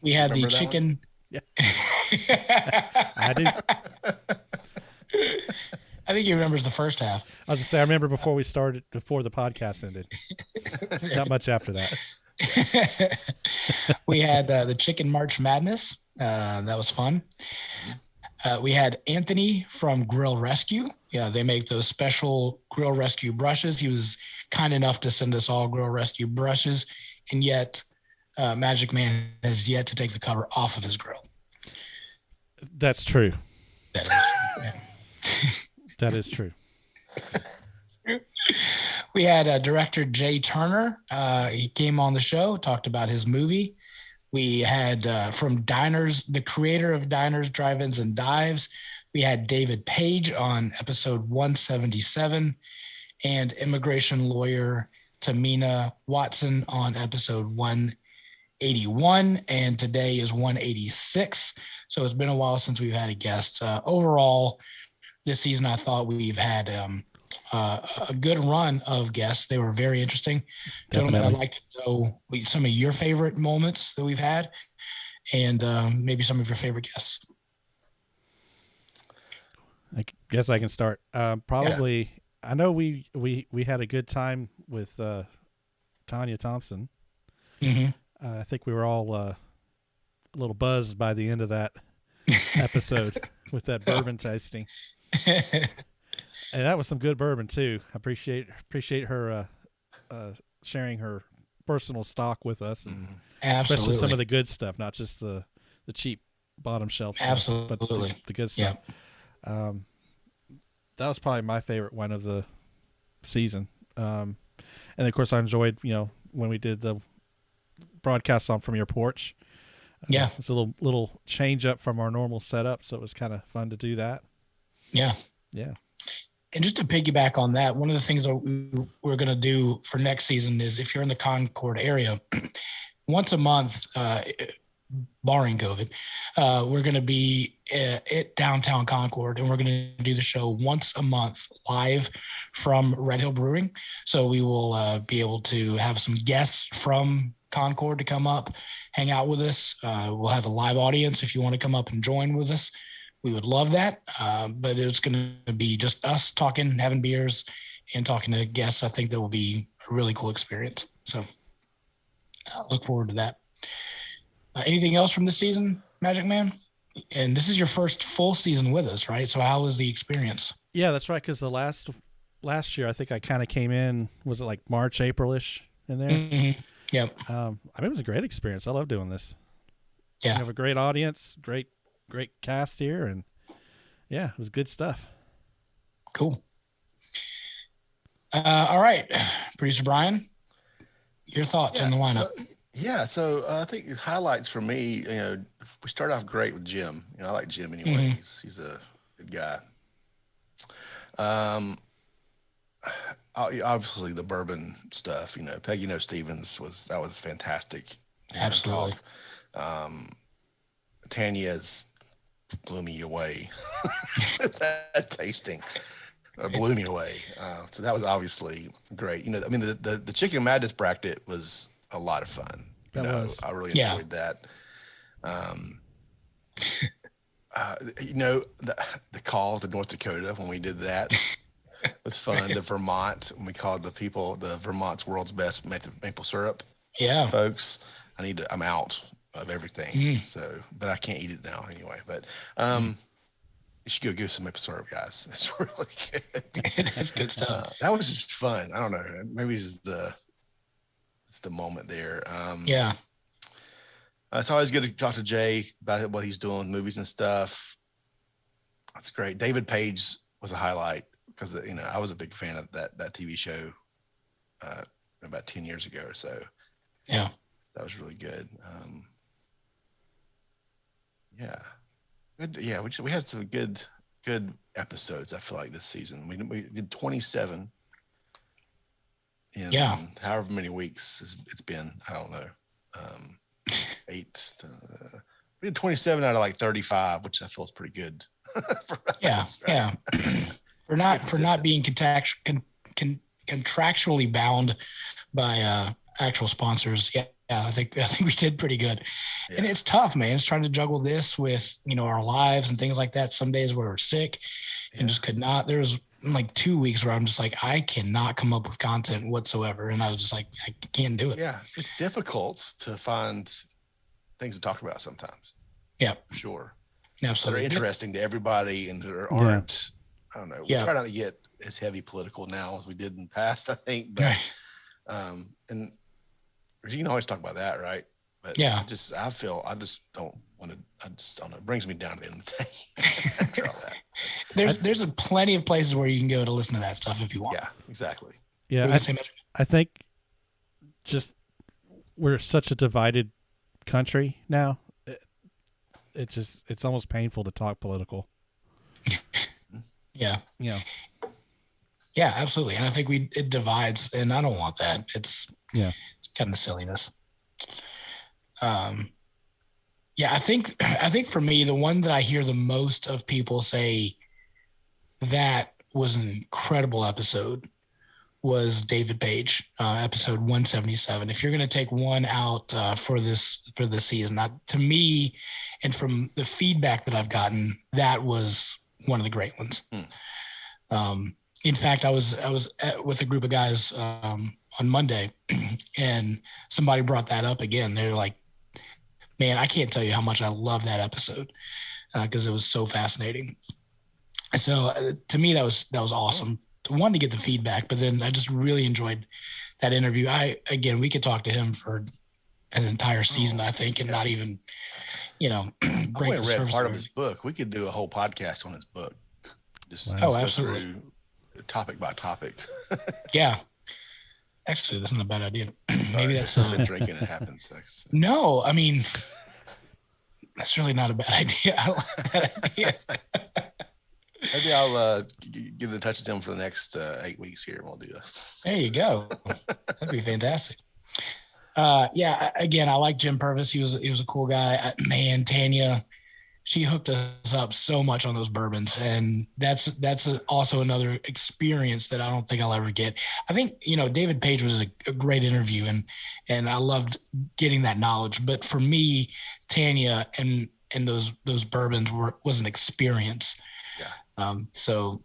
We had the chicken. Yeah. I do. I think he remembers the first half. I was going to say, I remember before the podcast ended. Not much after that. We had the Chicken March Madness. That was fun. We had Anthony from Grill Rescue. Yeah, they make those special Grill Rescue brushes. He was kind enough to send us all Grill Rescue brushes, and yet Magic Man has yet to take the cover off of his grill. That's true. That is true. Yeah. That is true. We had director Jay Turner. He came on the show, talked about his movie. We had from Diners, the creator of Diners, Drive-Ins, and Dives. We had David Page on episode 177, and immigration lawyer Tamina Watson on episode 181. And today is 186. So it's been a while since we've had a guest. Overall, this season, I thought we've had a good run of guests. They were very interesting. Definitely. Gentlemen, I'd like to know some of your favorite moments that we've had, and maybe some of your favorite guests. I guess I can start. Probably, yeah. I know we had a good time with Tanya Thompson. Mm-hmm. I think we were all a little buzzed by the end of that episode with that bourbon tasting. And that was some good bourbon too. I appreciate her sharing her personal stock with us, and Absolutely. especially some of the good stuff, not just the cheap bottom shelf stuff, Absolutely. but the good stuff. Yeah. That was probably my favorite one of the season. And of course I enjoyed, when we did the broadcast on From Your Porch. Yeah. It's a little change up from our normal setup, so it was kind of fun to do that. Yeah. Yeah. And just to piggyback on that, one of the things that we're going to do for next season is, if you're in the Concord area, once a month, barring COVID, we're going to be at downtown Concord, and we're going to do the show once a month live from Red Hill Brewing. So we will be able to have some guests from Concord to come up, hang out with us. We'll have a live audience if you want to come up and join with us. We would love that, but it's going to be just us talking, having beers, and talking to guests. I think that will be a really cool experience. So I look forward to that. Anything else from this season, Magic Man? And this is your first full season with us, right? So how was the experience? Yeah, that's right. Because the last year, I think I kind of came in, was it like March, April-ish in there? Mm-hmm. Yep. It was a great experience. I love doing this. Yeah. We have a great audience, great cast here, and yeah, it was good stuff. Cool. All right, producer Brian, your thoughts on the lineup? Yeah, so I think highlights for me, we start off great with Jim. I like Jim anyway. Hmm. He's a good guy. Um, obviously the bourbon stuff. Peggy No Stevens was fantastic. Hearing her Absolutely. talk. Um, Tanya's blew me away. That tasting blew me away. So that was obviously great. I mean, the Chicken Madness bracket was a lot of fun. That was. I really Yeah. enjoyed that. Um, the call to North Dakota when we did that was fun. The Vermont, when we called the Vermont's world's best maple syrup Yeah. folks. I'm out of everything. Mm. So, but I can't eat it now anyway. But Mm. you should go give some maple syrup, guys. It's really good. That's good stuff. That was just fun. I don't know. Maybe it's the moment there. Yeah. It's always good to talk to Jay about what he's doing, movies and stuff. That's great. David Page was a highlight because I was a big fan of that TV show about 10 years ago or so. Yeah. That was really good. Yeah. Good. Yeah, we had some good episodes, I feel like, this season. We did 27 in however many weeks it's been. I don't know. We did 27 out of like 35, which I feel is pretty good. For us, right? Yeah. for not being contractually bound by actual sponsors. Yeah. I think we did pretty good. Yeah. And it's tough, man. It's trying to juggle this with, our lives and things like that. Some days where we're sick and just could not. There was like 2 weeks where I'm just like, I cannot come up with content whatsoever. And I was just like, I can't do it. Yeah. It's difficult to find things to talk about sometimes. Yeah. For sure. Absolutely. They're interesting to everybody and there aren't, I don't know. We try not to get as heavy political now as we did in the past, I think. But, and you can always talk about that, right? But I just don't want to. I just don't know. It brings me down to the end of the day. After all that. There's plenty of places where you can go to listen to that stuff if you want. Yeah, exactly. Yeah, I think just we're such a divided country now. It's almost painful to talk political. Yeah. Yeah. Yeah, absolutely. And I think it divides, and I don't want that. It's kind of silliness. I think for me, the one that I hear the most of people say that was an incredible episode was David Page, episode 177. If you're going to take one out for this season, to me, and from the feedback that I've gotten, that was one of the great ones. In fact, I was with a group of guys on Monday, and somebody brought that up again. They're like, "Man, I can't tell you how much I love that episode because it was so fascinating." And so, to me, that was awesome. One, to get the feedback, but then I just really enjoyed that interview. We could talk to him for an entire season, I think, and not even, break the surface. Part of his book. We could do a whole podcast on his book. Just absolutely. Go through topic by topic. Yeah. Actually, that's not a bad idea. Maybe that's been drinking. It happens. No, I mean, that's really not a bad idea. I like that idea. Maybe I'll get in touch with him for the next 8 weeks here, and we'll do that. There you go. That'd be fantastic. Again, I like Jim Purvis. He was a cool guy. Man, Tanya, she hooked us up so much on those bourbons, and that's also another experience that I don't think I'll ever get. I think David Page was a great interview, and I loved getting that knowledge. But for me, Tanya and those bourbons was an experience. Yeah. So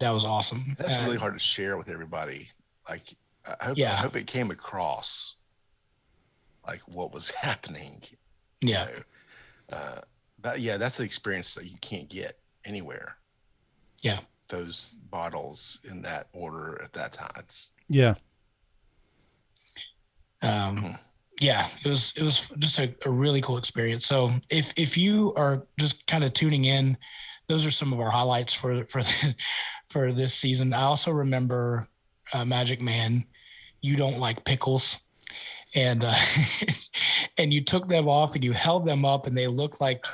that was awesome. That's really hard to share with everybody. Like, I hope it came across like what was happening. Yeah. But that's the experience that you can't get anywhere. Yeah. Those bottles in that order at that time. It was just a really cool experience. So if you are just kind of tuning in, those are some of our highlights for this season. I also remember Magic Man, you don't like pickles. and and you took them off and you held them up, and they looked like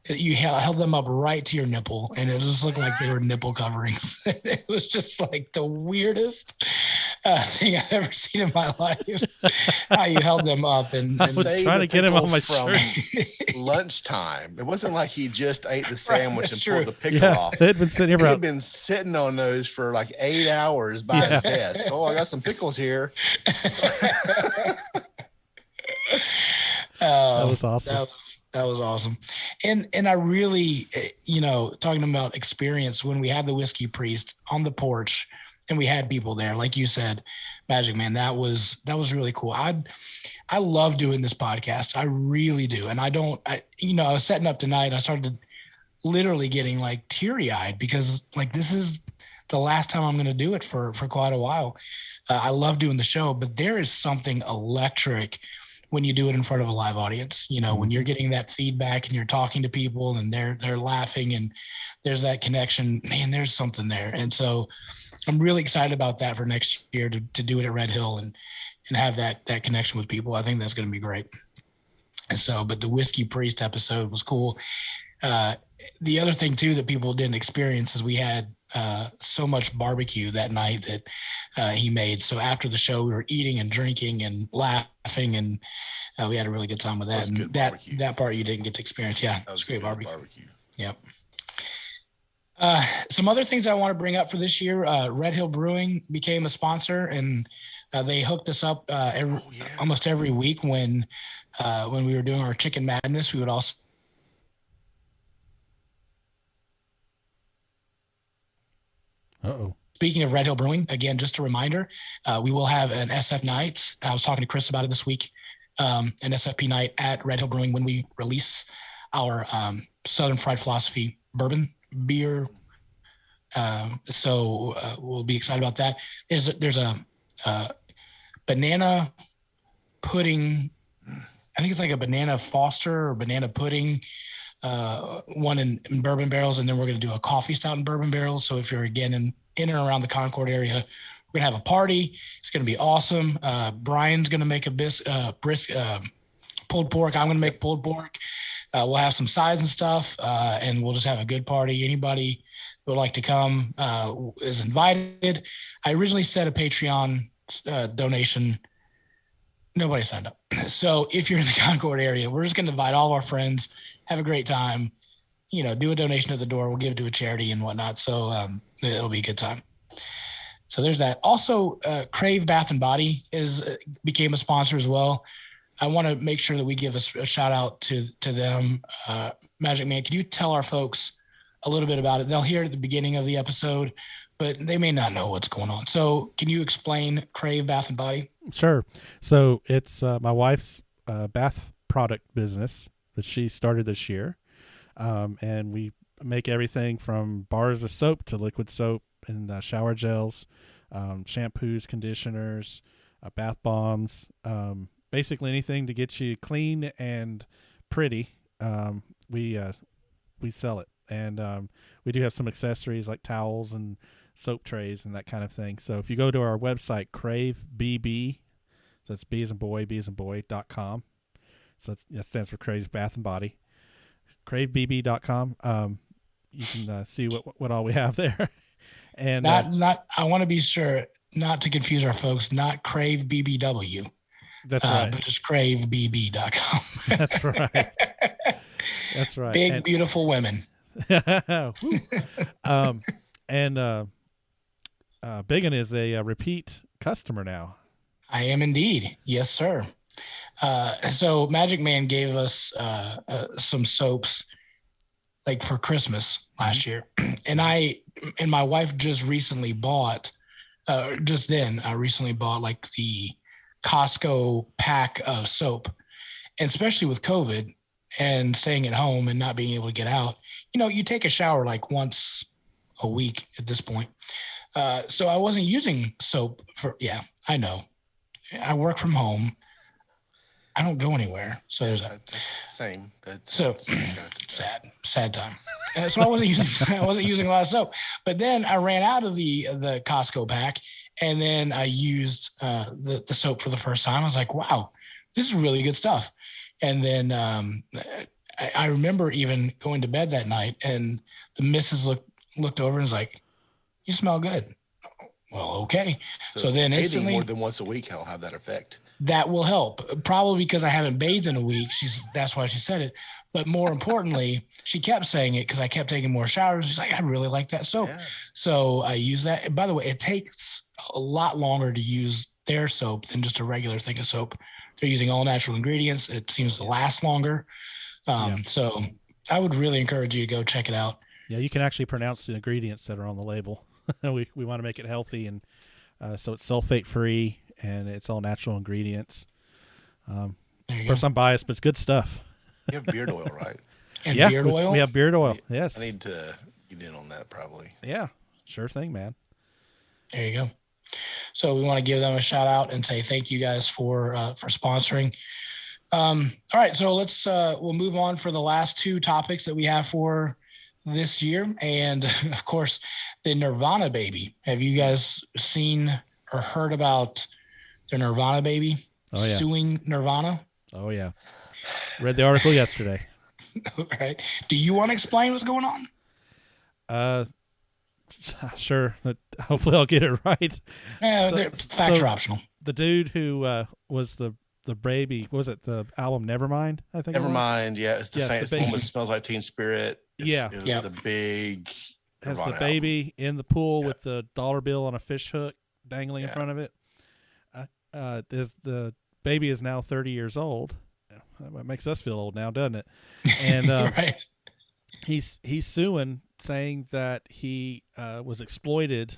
you held them up right to your nipple, and it just looked like they were nipple coverings. It was just like the weirdest thing I've ever seen in my life. How you held them up, and I was trying to get him on my shirt. Lunchtime. It wasn't like he just ate the sandwich and pulled the pickle off. They'd been sitting here. He'd been sitting on those for like 8 hours by his desk. Oh, I got some pickles here. That was awesome. That was awesome. And I really, talking about experience, when we had the Whiskey Priest on the porch and we had people there, like you said, Magic Man, that was really cool. I love doing this podcast. I really do. And I was setting up tonight. I started literally getting like teary eyed because like, this is the last time I'm going to do it for quite a while. I love doing the show, but there is something electric when you do it in front of a live audience, when you're getting that feedback and you're talking to people and they're laughing and there's that connection, man, there's something there. And so I'm really excited about that for next year to do it at Red Hill and have that connection with people. I think that's going to be great. And so, but the Whiskey Priest episode was cool. The other thing too, that people didn't experience is we had so much barbecue that night that he made. So after the show, we were eating and drinking and laughing, and we had a really good time with that. And that part you didn't get to experience. Yeah, it was great barbecue. Yep. Some other things I want to bring up for this year, Red Hill Brewing became a sponsor, and they hooked us up almost every week when we were doing our Chicken Madness. We would also Speaking of Red Hill Brewing, again, just a reminder, we will have an SF night. I was talking to Chris about it this week, an SFP night at Red Hill Brewing when we release our Southern Fried Philosophy bourbon beer. So we'll be excited about that. There's a banana pudding. I think it's like a banana Foster or banana pudding. One in bourbon barrels, and then we're going to do a coffee stout in bourbon barrels. So if you're again in and around the Concord area, we're gonna have a party. It's gonna be awesome. Brian's gonna make a brisk pulled pork. I'm gonna make pulled pork. We'll have some sides and stuff, and we'll just have a good party. Anybody who would like to come is invited. I originally set a Patreon donation. Nobody signed up. So if you're in the Concord area, we're just gonna invite all of our friends, have a great time, do a donation at the door. We'll give it to a charity and whatnot. So it'll be a good time. So there's that. Also, Crave Bath and Body became a sponsor as well. I want to make sure that we give a shout out to them. Magic Man, can you tell our folks a little bit about it? They'll hear it at the beginning of the episode, but they may not know what's going on. So can you explain Crave Bath and Body? Sure. So it's my wife's bath product business that she started this year. And we make everything from bars of soap to liquid soap and shower gels, shampoos, conditioners, bath bombs, basically anything to get you clean and pretty. We sell it, and we do have some accessories like towels and soap trays and that kind of thing. So if you go to our website, Crave BB, so it's B as in boy.com. So that stands for Crave Bath and Body. CraveBB.com. You can see what all we have there. And not I want to be sure not to confuse our folks, not Crave BBW. That's right. But just CraveBB.com. That's right. That's right. Big, beautiful women. And Biggin is a repeat customer now. I am indeed. Yes, sir. So Magic Man gave us some soaps like for Christmas last year. And my wife just recently bought, I recently bought like the Costco pack of soap. And especially with COVID and staying at home and not being able to get out, you take a shower like once a week at this point. So I wasn't using soap I know. I work from home. I don't go anywhere. So there's a same. sad time. So I wasn't using a lot of soap, but then I ran out of the Costco pack, and then I used the soap for the first time. I was like, wow, this is really good stuff. And then I remember even going to bed that night, and the missus looked over and was like, "You smell good." Well, okay. So then bathing instantly, more than once a week, will have that effect. that will help. Probably because I haven't bathed in a week. That's why she said it. But more importantly, she kept saying it because I kept taking more showers. She's like, "I really like that soap." Yeah. So I use that. And by the way, it takes a lot longer to use their soap than just a regular thing of soap. They're using all natural ingredients. It seems to last longer. So I would really encourage you to go check it out. Yeah, you can actually pronounce the ingredients that are on the label. we want to make it healthy, and so it's sulfate free, and it's all natural ingredients. Of course, I'm biased, but it's good stuff. You have beard oil, right? And beard oil? We have beard oil. Yes. I need to get in on that probably. Yeah, sure thing, man. There you go. So we want to give them a shout out and say thank you guys for sponsoring. All right, so we'll move on for the last two topics that we have for this year, and of course, the Nirvana baby. Have you guys seen or heard about the Nirvana baby suing Nirvana? Oh yeah, read the article yesterday. Right. Do you want to explain what's going on? Sure. Hopefully, I'll get it right. Yeah, facts are optional. The dude who was the baby, what was it the album Nevermind? I think. Nevermind. Yeah, it's the one that smells like Teen Spirit. It was the big. Has the baby album in the pool with the dollar bill on a fish hook dangling in front of it. The baby is now 30 years old. That makes us feel old now, doesn't it? And right. He's suing, saying that he was exploited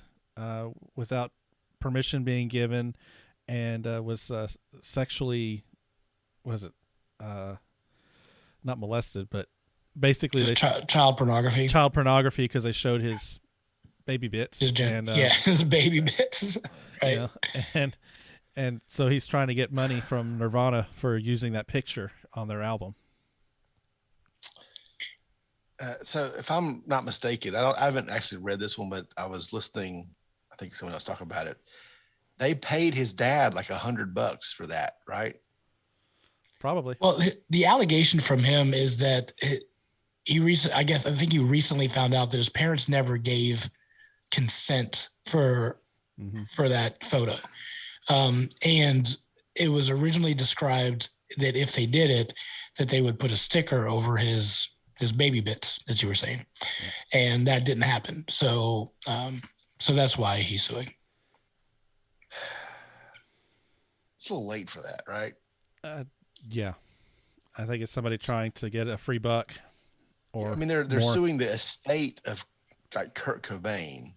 without permission being given, and was sexually, not molested, but basically child pornography. Child pornography, because they showed his baby bits. His baby bits. Right. And so he's trying to get money from Nirvana for using that picture on their album. So if I'm not mistaken, I haven't actually read this one, but I was listening. I think someone else talking about it. They paid his dad like $100 for that, right? Probably. Well, the allegation from him is that I think he recently found out that his parents never gave consent for that photo. And it was originally described that if they did it, that they would put a sticker over his baby bits, as you were saying, and that didn't happen. So that's why he's suing. It's a little late for that, right? Yeah, I think it's somebody trying to get a free buck. Or they're suing the estate of like Kurt Cobain.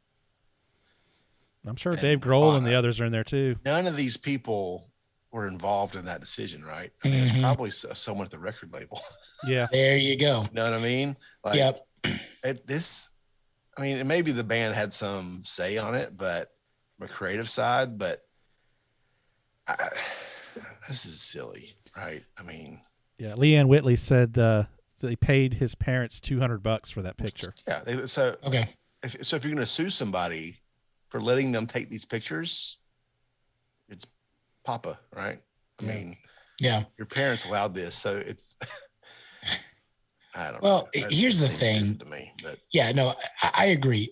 I'm sure Dave Grohl and the others are in there too. None of these people were involved in that decision, right? I mean, it's probably someone at the record label. Yeah. There you go. You know what I mean? Like, yep. Maybe the band had some say on it, but from a creative side, but this is silly, right? I mean. Yeah. Leanne Whitley said they paid his parents $200 for that picture. Yeah. Okay. If you're going to sue somebody for letting them take these pictures, it's Papa, right? I mean, yeah, your parents allowed this, so it's. I don't know. Well, here's the thing. To me, but. Yeah, no, I agree.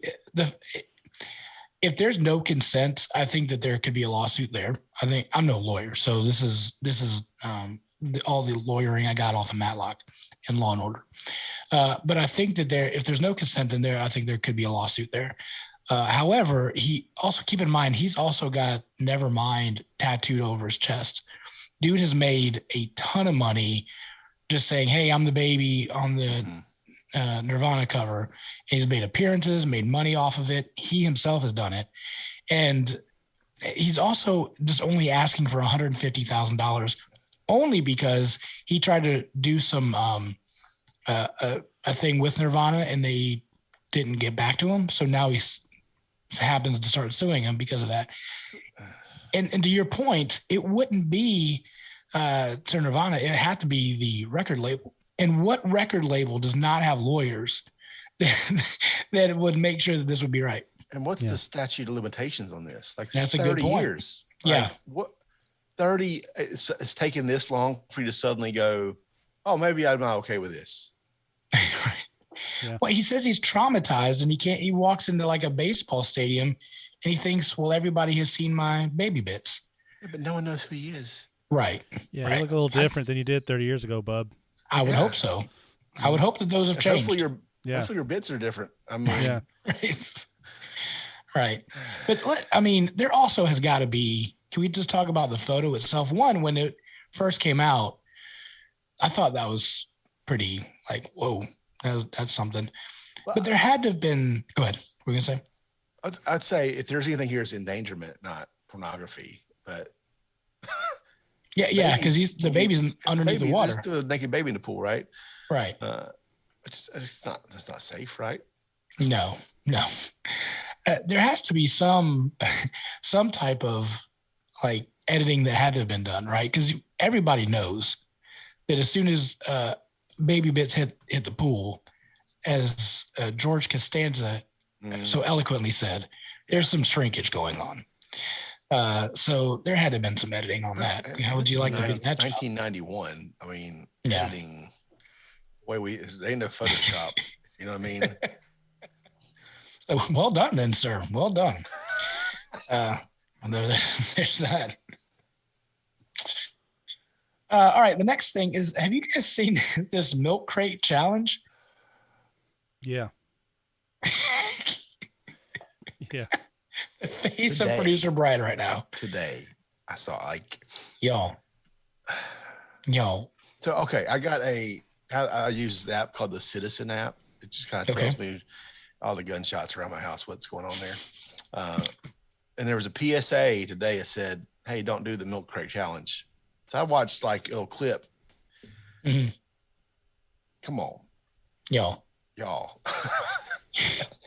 If there's no consent, I think that there could be a lawsuit there. I think I'm no lawyer, so this is all the lawyering I got off of Matlock and Law and Order. But I think that if there's no consent in there, I think there could be a lawsuit there. However, he also, keep in mind, he's also got Nevermind tattooed over his chest. Dude has made a ton of money just saying, "Hey, I'm the baby" on the Nirvana cover. He's made appearances, made money off of it. He himself has done it. And he's also just only asking for $150,000 only because he tried to do some a thing with Nirvana and they didn't get back to him. So now he happens to start suing him because of that. And to your point, it wouldn't be to Nirvana. It had to be the record label. And what record label does not have lawyers that would make sure that this would be right? And what's the statute of limitations on this? Like, that's 30 a good point. Years. Yeah. Like, 30, it's taken this long for you to suddenly go, oh, maybe I'm not okay with this. Yeah. Well, he says he's traumatized and he walks into like a baseball stadium and he thinks, well, everybody has seen my baby bits. Yeah, but no one knows who he is. Right. Yeah, right. You look a little different than you did 30 years ago, bub. I would hope so. I would hope that those have changed. Hopefully your bits are different. I mean, right. But I mean, there also has got to be, can we just talk about the photo itself? One, when it first came out, I thought that was pretty like, whoa, that's something. Well, but there had to have been, go ahead. What were you going to say? I'd say if there's anything here, it's endangerment, not pornography. But yeah, because the baby's underneath the water. There's a naked baby in the pool, right? Right. It's not safe, right? No. There has to be some type of like editing that had to have been done, right? Because everybody knows that as soon as baby bits hit the pool, as George Costanza so eloquently said, there's some shrinkage going on. So there had to have been some editing on that. How would you like to be in that 1991? Job? I mean, editing. There ain't no Photoshop. You know what I mean? So, well done, then, sir. Well done. There's that. All right. The next thing is, have you guys seen this milk crate challenge? Yeah. Yeah. The face of producer Brian right now. Today, I saw y'all. So, okay. I use this app called the Citizen app. It just kind of tells me all the gunshots around my house, what's going on there. And there was a PSA today that said, hey, don't do the milk crate challenge. So I watched like a little clip. Mm-hmm. Come on. Y'all.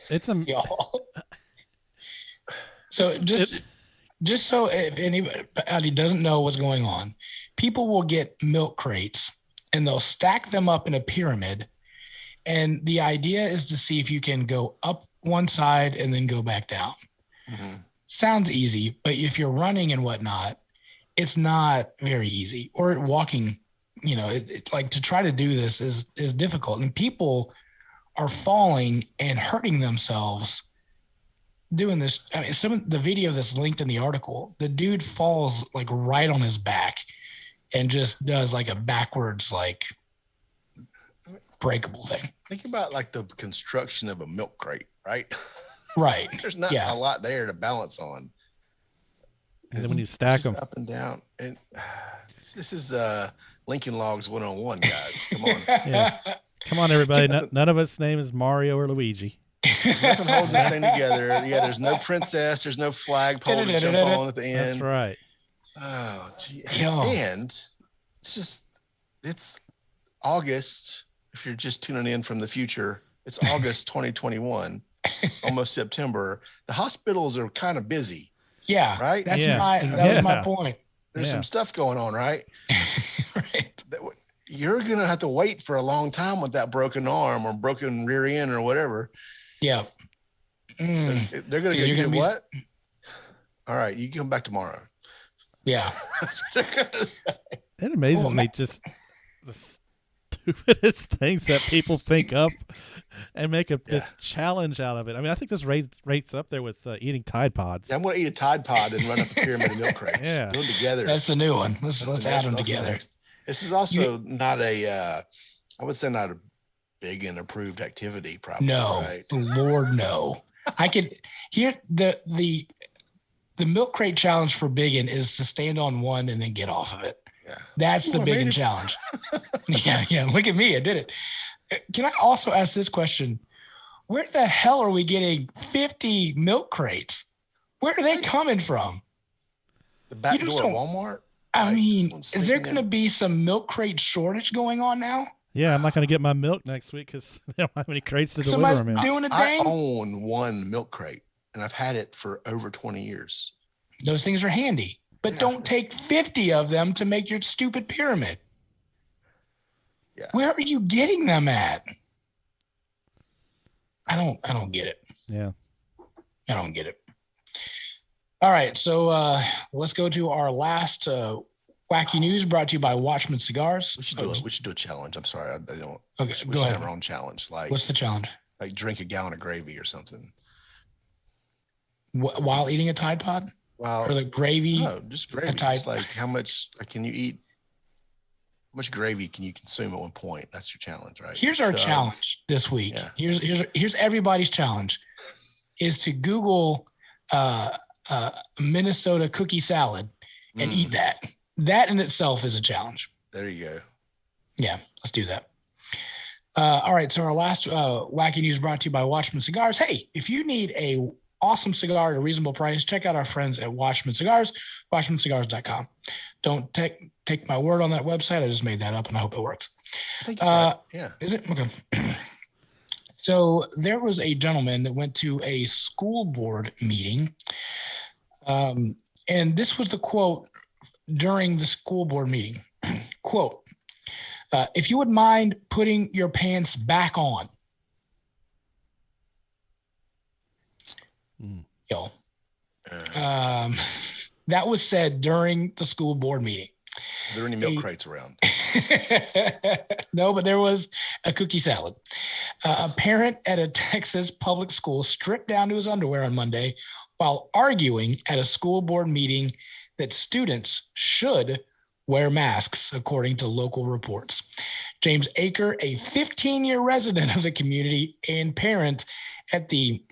It's a y'all. So just so if anybody doesn't know what's going on, people will get milk crates and they'll stack them up in a pyramid. And the idea is to see if you can go up one side and then go back down. Mm-hmm. Sounds easy, but if you're running and whatnot, it's not very easy. Or walking, like to try to do this is difficult. And people are falling and hurting themselves doing this. I mean, some of the video that's linked in the article, the dude falls like right on his back and just does like a backwards, like breakable thing. Think about like the construction of a milk crate, right? Right. There's not a lot there to balance on. And then when you stack them up and down, and this is Lincoln Logs 101, guys. Come on. Yeah. Come on, everybody. None of us name is Mario or Luigi. Nothing holding this thing together. Yeah, there's no princess. There's no flagpole to jump on at the end. That's right. Oh, gee. And it's August. If you're just tuning in from the future, it's August 2021, almost September. The hospitals are kind of busy. Yeah. Right? That was my point. There's some stuff going on, right? Right. You're going to have to wait for a long time with that broken arm or broken rear end or whatever. Yeah. They're going to get what? All right. You can come back tomorrow. Yeah. That's what they're going to say. It amazes me just the stupidest things that people think up and make this challenge out of it. I mean, I think this rates up there with eating Tide Pods. Yeah, I'm going to eat a Tide Pod and run up a pyramid of milk crates. Yeah. Do them together. That's the new one. Let's add them together. This is also not I would say not a big and approved activity, probably. No, right? Lord, no. I could hear the milk crate challenge for Biggin is to stand on one and then get off of it. Yeah. That's the Biggin challenge. Yeah. Look at me. I did it. Can I also ask this question? Where the hell are we getting 50 milk crates? Where are they coming from? The back door of Walmart? I mean, is there going to be some milk crate shortage going on now? Yeah, I'm not going to get my milk next week because they don't have any crates to deliver them in. Doing a dang? I own one milk crate, and I've had it for over 20 years. Those things are handy, but don't take 50 of them to make your stupid pyramid. Yeah. Where are you getting them at? I don't get it. Yeah. I don't get it. All right, so let's go to our last Wacky News brought to you by Watchman Cigars. We should do it. We should do a challenge. I'm sorry, I don't. Okay, we go should ahead. have our own challenge. Like, what's the challenge? Like drink a gallon of gravy or something while eating a Tide Pod. Wow. Or the gravy? No, just gravy. Just like how much can you eat? How much gravy can you consume at one point? That's your challenge, right? Here's our challenge this week. Yeah. Here's everybody's challenge is to Google Minnesota cookie salad and eat that. That in itself is a challenge. There you go. Yeah, let's do that. All right. So our last Wacky News brought to you by Watchman Cigars. Hey, if you need a awesome cigar at a reasonable price, check out our friends at Watchman Cigars, watchmancigars.com. Don't take my word on that website. I just made that up and I hope it works. I think right. Yeah. Is it? Okay. So there was a gentleman that went to a school board meeting. And this was the quote during the school board meeting. Quote, if you would mind putting your pants back on. Yo. That was said during the school board meeting. Are there any milk crates around? No, but there was a cookie salad. A parent at a Texas public school stripped down to his underwear on Monday while arguing at a school board meeting that students should wear masks, according to local reports. James Aker, a 15-year resident of the community and parent at the,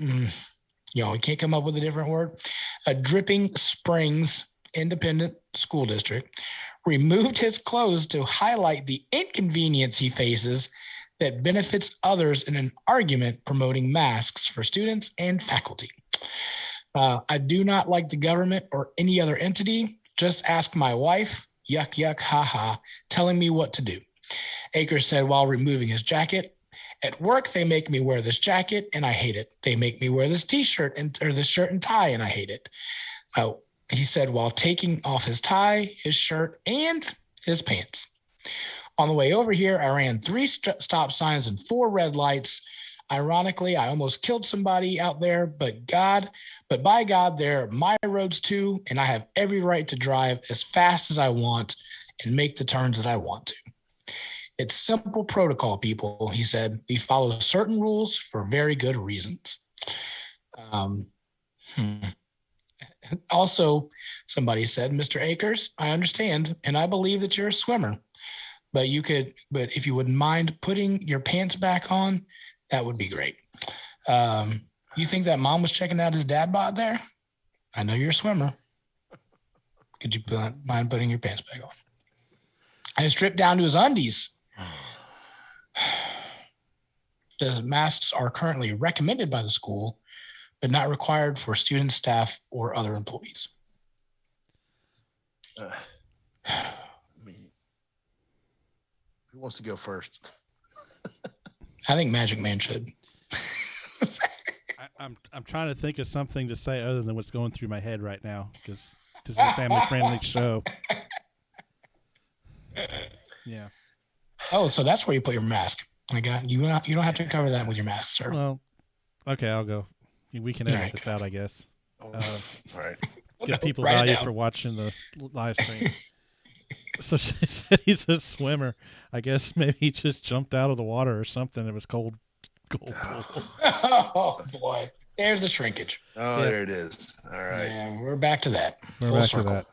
I can't come up with a different word, a Dripping Springs Independent School District, removed his clothes to highlight the inconvenience he faces that benefits others in an argument promoting masks for students and faculty. I do not like the government or any other entity. Just ask my wife, yuck, yuck, ha, ha, telling me what to do. Akers said while removing his jacket, at work, they make me wear this jacket and I hate it. They make me wear this t-shirt or this shirt and tie and I hate it. He said while taking off his tie, his shirt, and his pants. On the way over here, I ran 3 stop signs and 4 red lights. Ironically, I almost killed somebody out there, but by God, they're my roads too, and I have every right to drive as fast as I want and make the turns that I want to. It's simple protocol, people, he said. We follow certain rules for very good reasons. Also, somebody said, Mr. Akers, I understand, and I believe that you're a swimmer, but if you wouldn't mind putting your pants back on, that would be great. You think that mom was checking out his dad bod there? I know you're a swimmer. Could you mind putting your pants back on? I stripped down to his undies. The masks are currently recommended by the school, but not required for students, staff, or other employees. Who wants to go first? I think Magic Man should. I'm trying to think of something to say other than what's going through my head right now because this is a family-friendly show. Yeah. Oh, so that's where you put your mask. You don't have to cover that with your mask, sir. Well, okay, I'll go. We can edit this out, I guess. All right. Give people value for watching the live stream. So she said he's a swimmer. I guess maybe he just jumped out of the water or something. It was cold. Oh, boy. There's the shrinkage. Oh, yeah. There it is. All right. Yeah, we're back to that. We're back to that.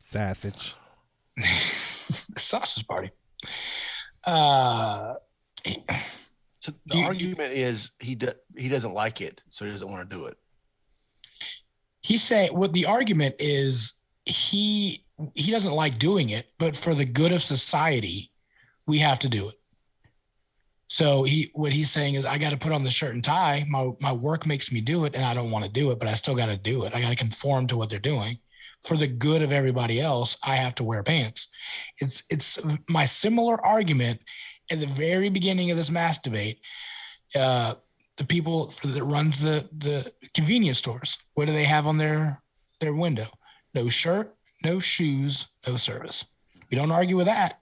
Sausage. Sausage party. So the argument is he doesn't like it, so he doesn't want to do it. He's saying what the argument is he doesn't like doing it, but for the good of society, we have to do it. So what he's saying is I got to put on the shirt and tie. My work makes me do it and I don't want to do it, but I still got to do it. I got to conform to what they're doing. For the good of everybody else, I have to wear pants. It's my similar argument at the very beginning of this mask debate. The people that runs the convenience stores, what do they have on their window? No shirt, no shoes, no service. We don't argue with that.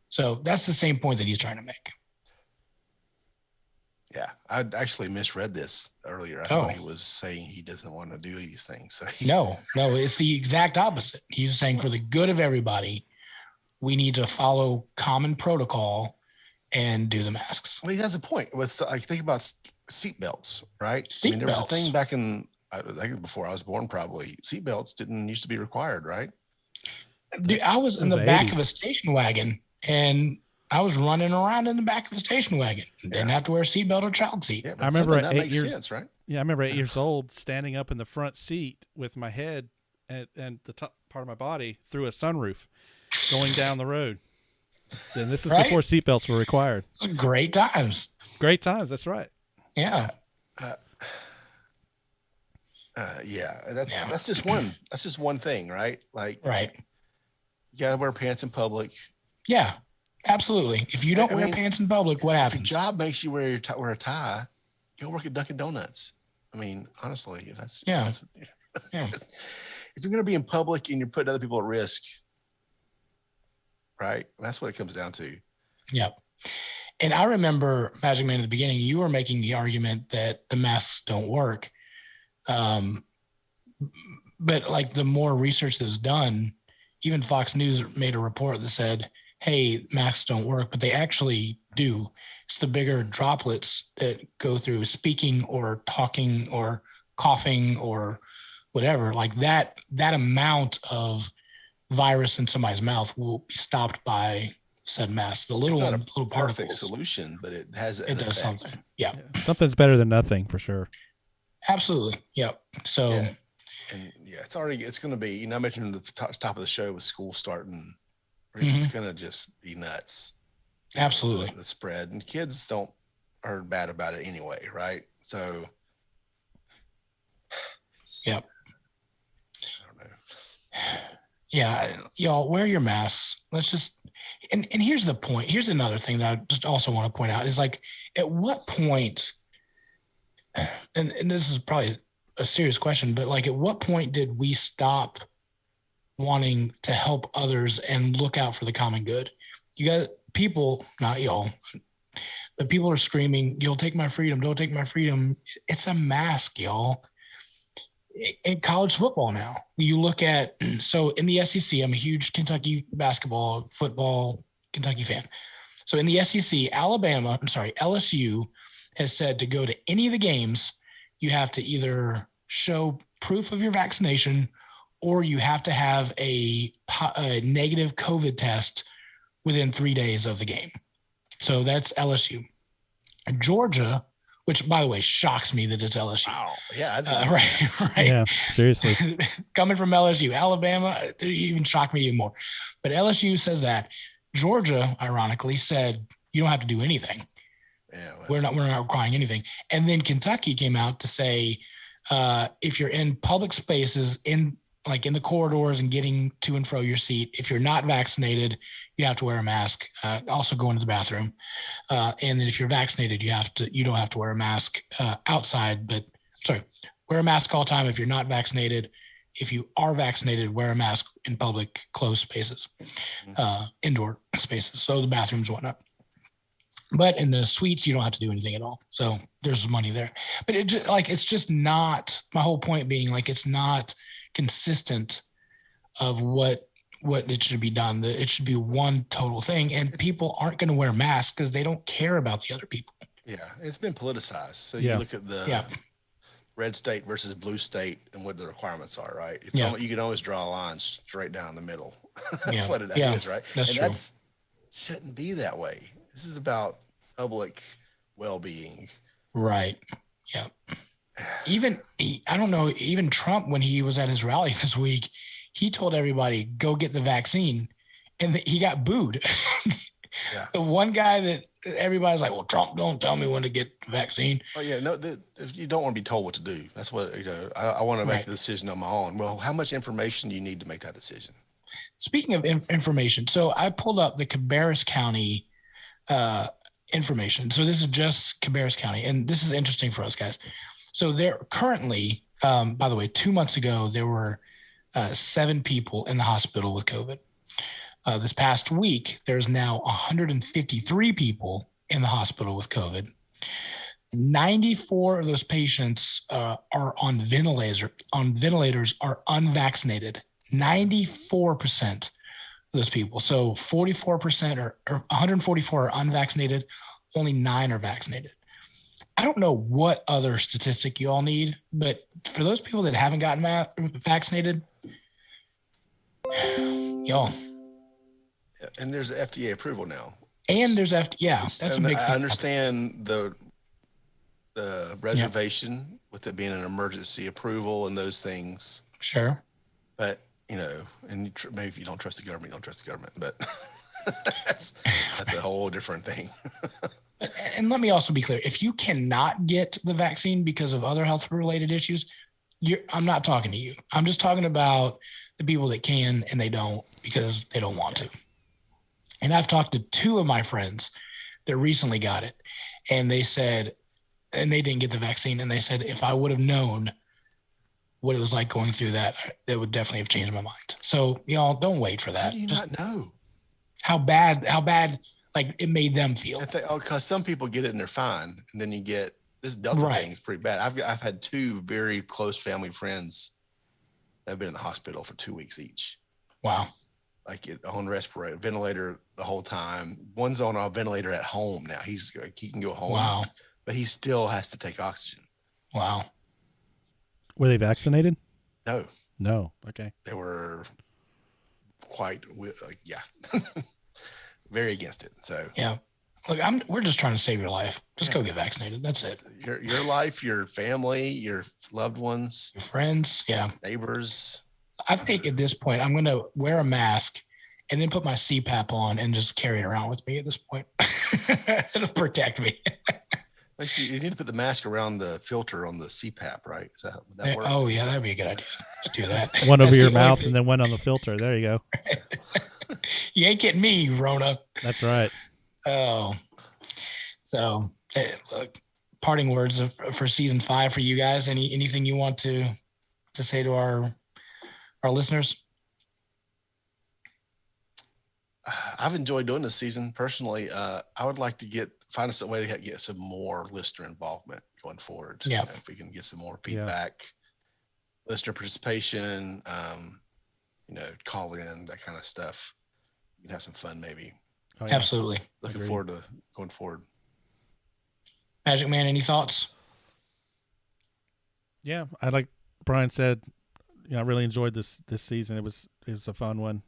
So that's the same point that he's trying to make. Yeah, I actually misread this earlier. I thought he was saying he doesn't want to do these things. So No, it's the exact opposite. He's saying for the good of everybody, we need to follow common protocol and do the masks. Well, he has a point. With think about seatbelts, right? There was a Seatbelts. thing back in I think before I was born, probably seatbelts didn't used to be required, right? Dude, I was in the back of a station wagon, and I was running around in the back of the station wagon. Didn't have to wear a seatbelt or child seat. Yeah, I remember at 8 years, sense, right? Yeah, I remember 8 years old, standing up in the front seat with my head and the top part of my body through a sunroof, going down the road. And this is before seatbelts were required. Great times. Great times. That's right. Yeah. That's just one. That's just one thing, right? Like, right. You gotta wear pants in public. Yeah, absolutely. If you don't wear pants in public, what happens? If your job makes you wear a tie, go work at Dunkin' Donuts. I mean, honestly, if that's if you're gonna be in public and you're putting other people at risk, right? That's what it comes down to. Yep. And I remember, Magic Man, at the beginning, you were making the argument that the masks don't work. But like the more research that's done, even Fox News made a report that said, hey, masks don't work, but they actually do. It's the bigger droplets that go through speaking or talking or coughing or whatever. Like that amount of virus in somebody's mouth will be stopped by said mask. The little little perfect particles. Solution, but it does something. Yeah. Something's better than nothing for sure. Absolutely. Yep. So and it's going to be, I mentioned at the top of the show with school starting, it's going to just be nuts. Absolutely. The spread, and kids are bad about it anyway. Right. So. Yep. I don't know. Yeah. Y'all wear your masks. Let's just, and here's the point. Here's another thing that I just also want to point out is like, at what point, and this is probably a serious question, but like, at what point did we stop wanting to help others and look out for the common good? You got people, not y'all, but people are screaming, "You'll take my freedom. Don't take my freedom." It's a mask, y'all. In college football now, you look at, so in the SEC, I'm a huge Kentucky basketball, football, Kentucky fan. So in the SEC, LSU has said to go to any of the games, you have to either show proof of your vaccination or you have to have a negative COVID test within 3 days of the game. So that's LSU. Georgia, which, by the way, shocks me that it's LSU. Wow. Yeah. Right. Yeah, seriously. Coming from LSU, Alabama, it even shocked me even more. But LSU says that. Georgia, ironically, said you don't have to do anything. Yeah, well, we're not requiring anything. And then Kentucky came out to say, if you're in public spaces, in the corridors and getting to and fro your seat, if you're not vaccinated, you have to wear a mask. Also go into the bathroom. And then if you're vaccinated, you don't have to wear a mask outside, wear a mask all the time if you're not vaccinated. If you are vaccinated, wear a mask in public, closed spaces, indoor spaces. So the bathrooms and whatnot. But in the suites, you don't have to do anything at all. So there's money there. But it's just not, my whole point being, like, it's not consistent of what it should be done. It should be one total thing. And people aren't going to wear masks because they don't care about the other people. Yeah, it's been politicized. So you look at the red state versus blue state and what the requirements are, right? You can always draw a line straight down the middle. That's what it is, right? That's true. That shouldn't be that way. This is about public well-being. Right. Yeah. I don't know, even Trump, when he was at his rally this week, he told everybody, go get the vaccine. And he got booed. Yeah. The one guy that everybody's like, well, Trump, don't tell me when to get the vaccine. Oh, yeah. No, if you don't want to be told what to do. That's what, I want to make a decision on my own. Well, how much information do you need to make that decision? Speaking of information, so I pulled up the Cabarrus County information. So this is just Cabarrus County. And this is interesting for us guys. So there currently, by the way, 2 months ago, there were 7 people in the hospital with COVID. This past week, there's now 153 people in the hospital with COVID. 94 of those patients are on ventilators are unvaccinated. 94% of those people. So 44% or 144 are unvaccinated. Only 9 are vaccinated. I don't know what other statistic you all need, but for those people that haven't gotten vaccinated, y'all. And there's FDA approval now. And there's that's a big thing. I understand the reservation with it being an emergency approval and those things. Sure. But, and maybe if you don't trust the government, you don't trust the government. But that's a whole different thing. And let me also be clear. If you cannot get the vaccine because of other health-related issues, I'm not talking to you. I'm just talking about the people that can and they don't because they don't want to. And I've talked to 2 of my friends that recently got it, and they said, and they didn't get the vaccine, and they said, if I would have known what it was like going through that, it would definitely have changed my mind. So, y'all, don't wait for that. How do you not know? How bad like it made them feel. Because some people get it and they're fine, and then you get this Delta thing is pretty bad. I've had 2 very close family friends that have been in the hospital for 2 weeks each. Wow. Like on respirator, ventilator the whole time. One's on a ventilator at home now. He can go home. Wow. But he still has to take oxygen. Wow. Were they vaccinated? No. Okay. They were quite, very against it. So yeah. Look, we're just trying to save your life. Just go get vaccinated. That's it. Your life, your family, your loved ones, your friends, neighbors. I think at this point, I'm going to wear a mask and then put my CPAP on and just carry it around with me at this point. It'll protect me. You need to put the mask around the filter on the CPAP, right? Would that work? Oh, yeah, that'd be a good idea. Just do that. One over your mouth and then one on the filter. There you go. You ain't getting me, Rona. That's right. Oh. So, look, parting words for season 5 for you guys. Anything you want to say to our listeners? I've enjoyed doing this season personally. I would like to find us a way to get some more listener involvement going forward. Yeah. If we can get some more feedback, listener participation, call in, that kind of stuff. We can have some fun maybe. Oh, yeah. Absolutely. Looking forward to going forward. Magic Man, any thoughts? Yeah, like Brian said, I really enjoyed this season. It was a fun one.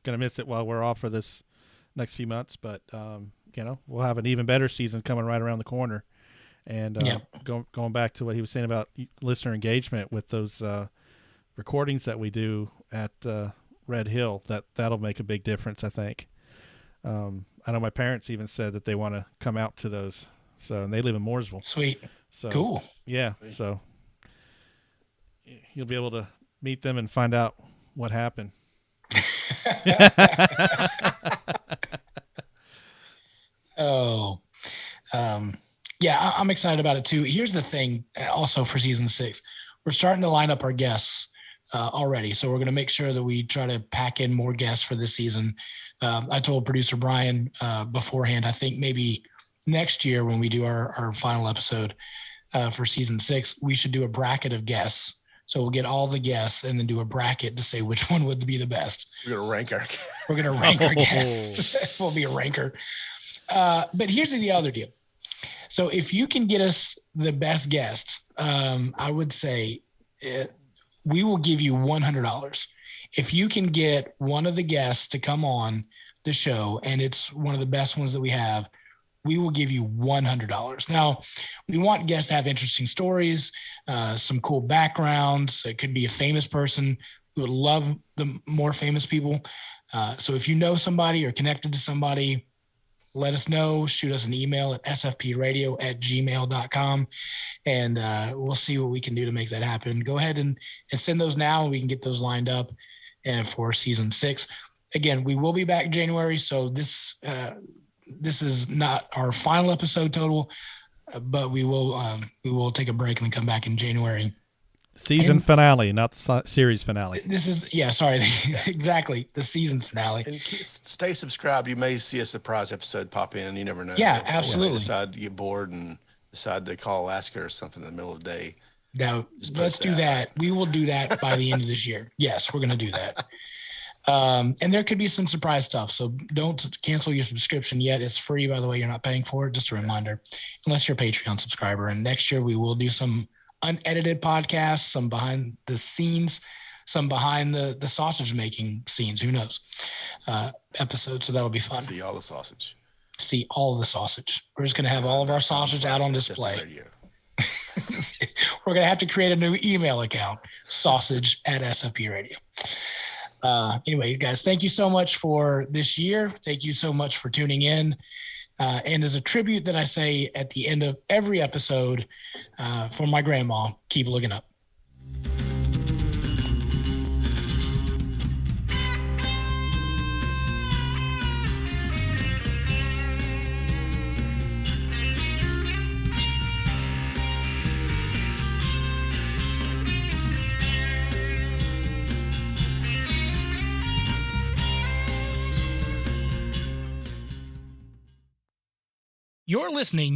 Gonna miss it while we're off for this next few months, but we'll have an even better season coming right around the corner. And going back to what he was saying about listener engagement with those recordings that we do at Red Hill, that'll make a big difference, I think. I know my parents even said that they want to come out to those. So, and they live in Mooresville. Sweet. So cool. Yeah. So you'll be able to meet them and find out what happened. I'm excited about it too. Here's the thing also for season 6, we're starting to line up our guests already. So we're going to make sure that we try to pack in more guests for this season. I told producer Brian beforehand, I think maybe next year when we do our final episode for season 6, we should do a bracket of guests. So we'll get all the guests and then do a bracket to say which one would be the best. We're going to rank our guests. We'll be a ranker. But here's the other deal. So if you can get us the best guest, I would say we will give you $100. If you can get one of the guests to come on the show and it's one of the best ones that we have, we will give you $100. Now, we want guests to have interesting stories, some cool backgrounds. It could be a famous person. We would love the more famous people. So if you know somebody or connected to somebody, let us know. Shoot us an email at sfpradio@gmail.com, and we'll see what we can do to make that happen. Go ahead and send those now, and we can get those lined up and for season 6. Again, we will be back in January, so this is not our final episode total, but we will take a break and then come back in January. Season finale, not the series finale. This is, exactly, the season finale. And stay subscribed. You may see a surprise episode pop in. You never know. Yeah, absolutely. Decide to get bored and decide to call Alaska or something in the middle of the day. No, let's do that. We will do that by the end of this year. Yes, we're going to do that. And there could be some surprise stuff. So don't cancel your subscription yet. It's free, by the way. You're not paying for it. Just a reminder, unless you're a Patreon subscriber. And next year we will do some unedited podcasts, some behind the scenes, some behind the sausage making scenes. Who knows? Episodes. So that'll be fun. See all the sausage. See all the sausage. We're just going to have all of our sausage out on display. We're going to have to create a new email account, sausage@SFP Radio. Anyway, guys, thank you so much for this year. Thank you so much for tuning in. And as a tribute that I say at the end of every episode for my grandma, keep looking up. You're listening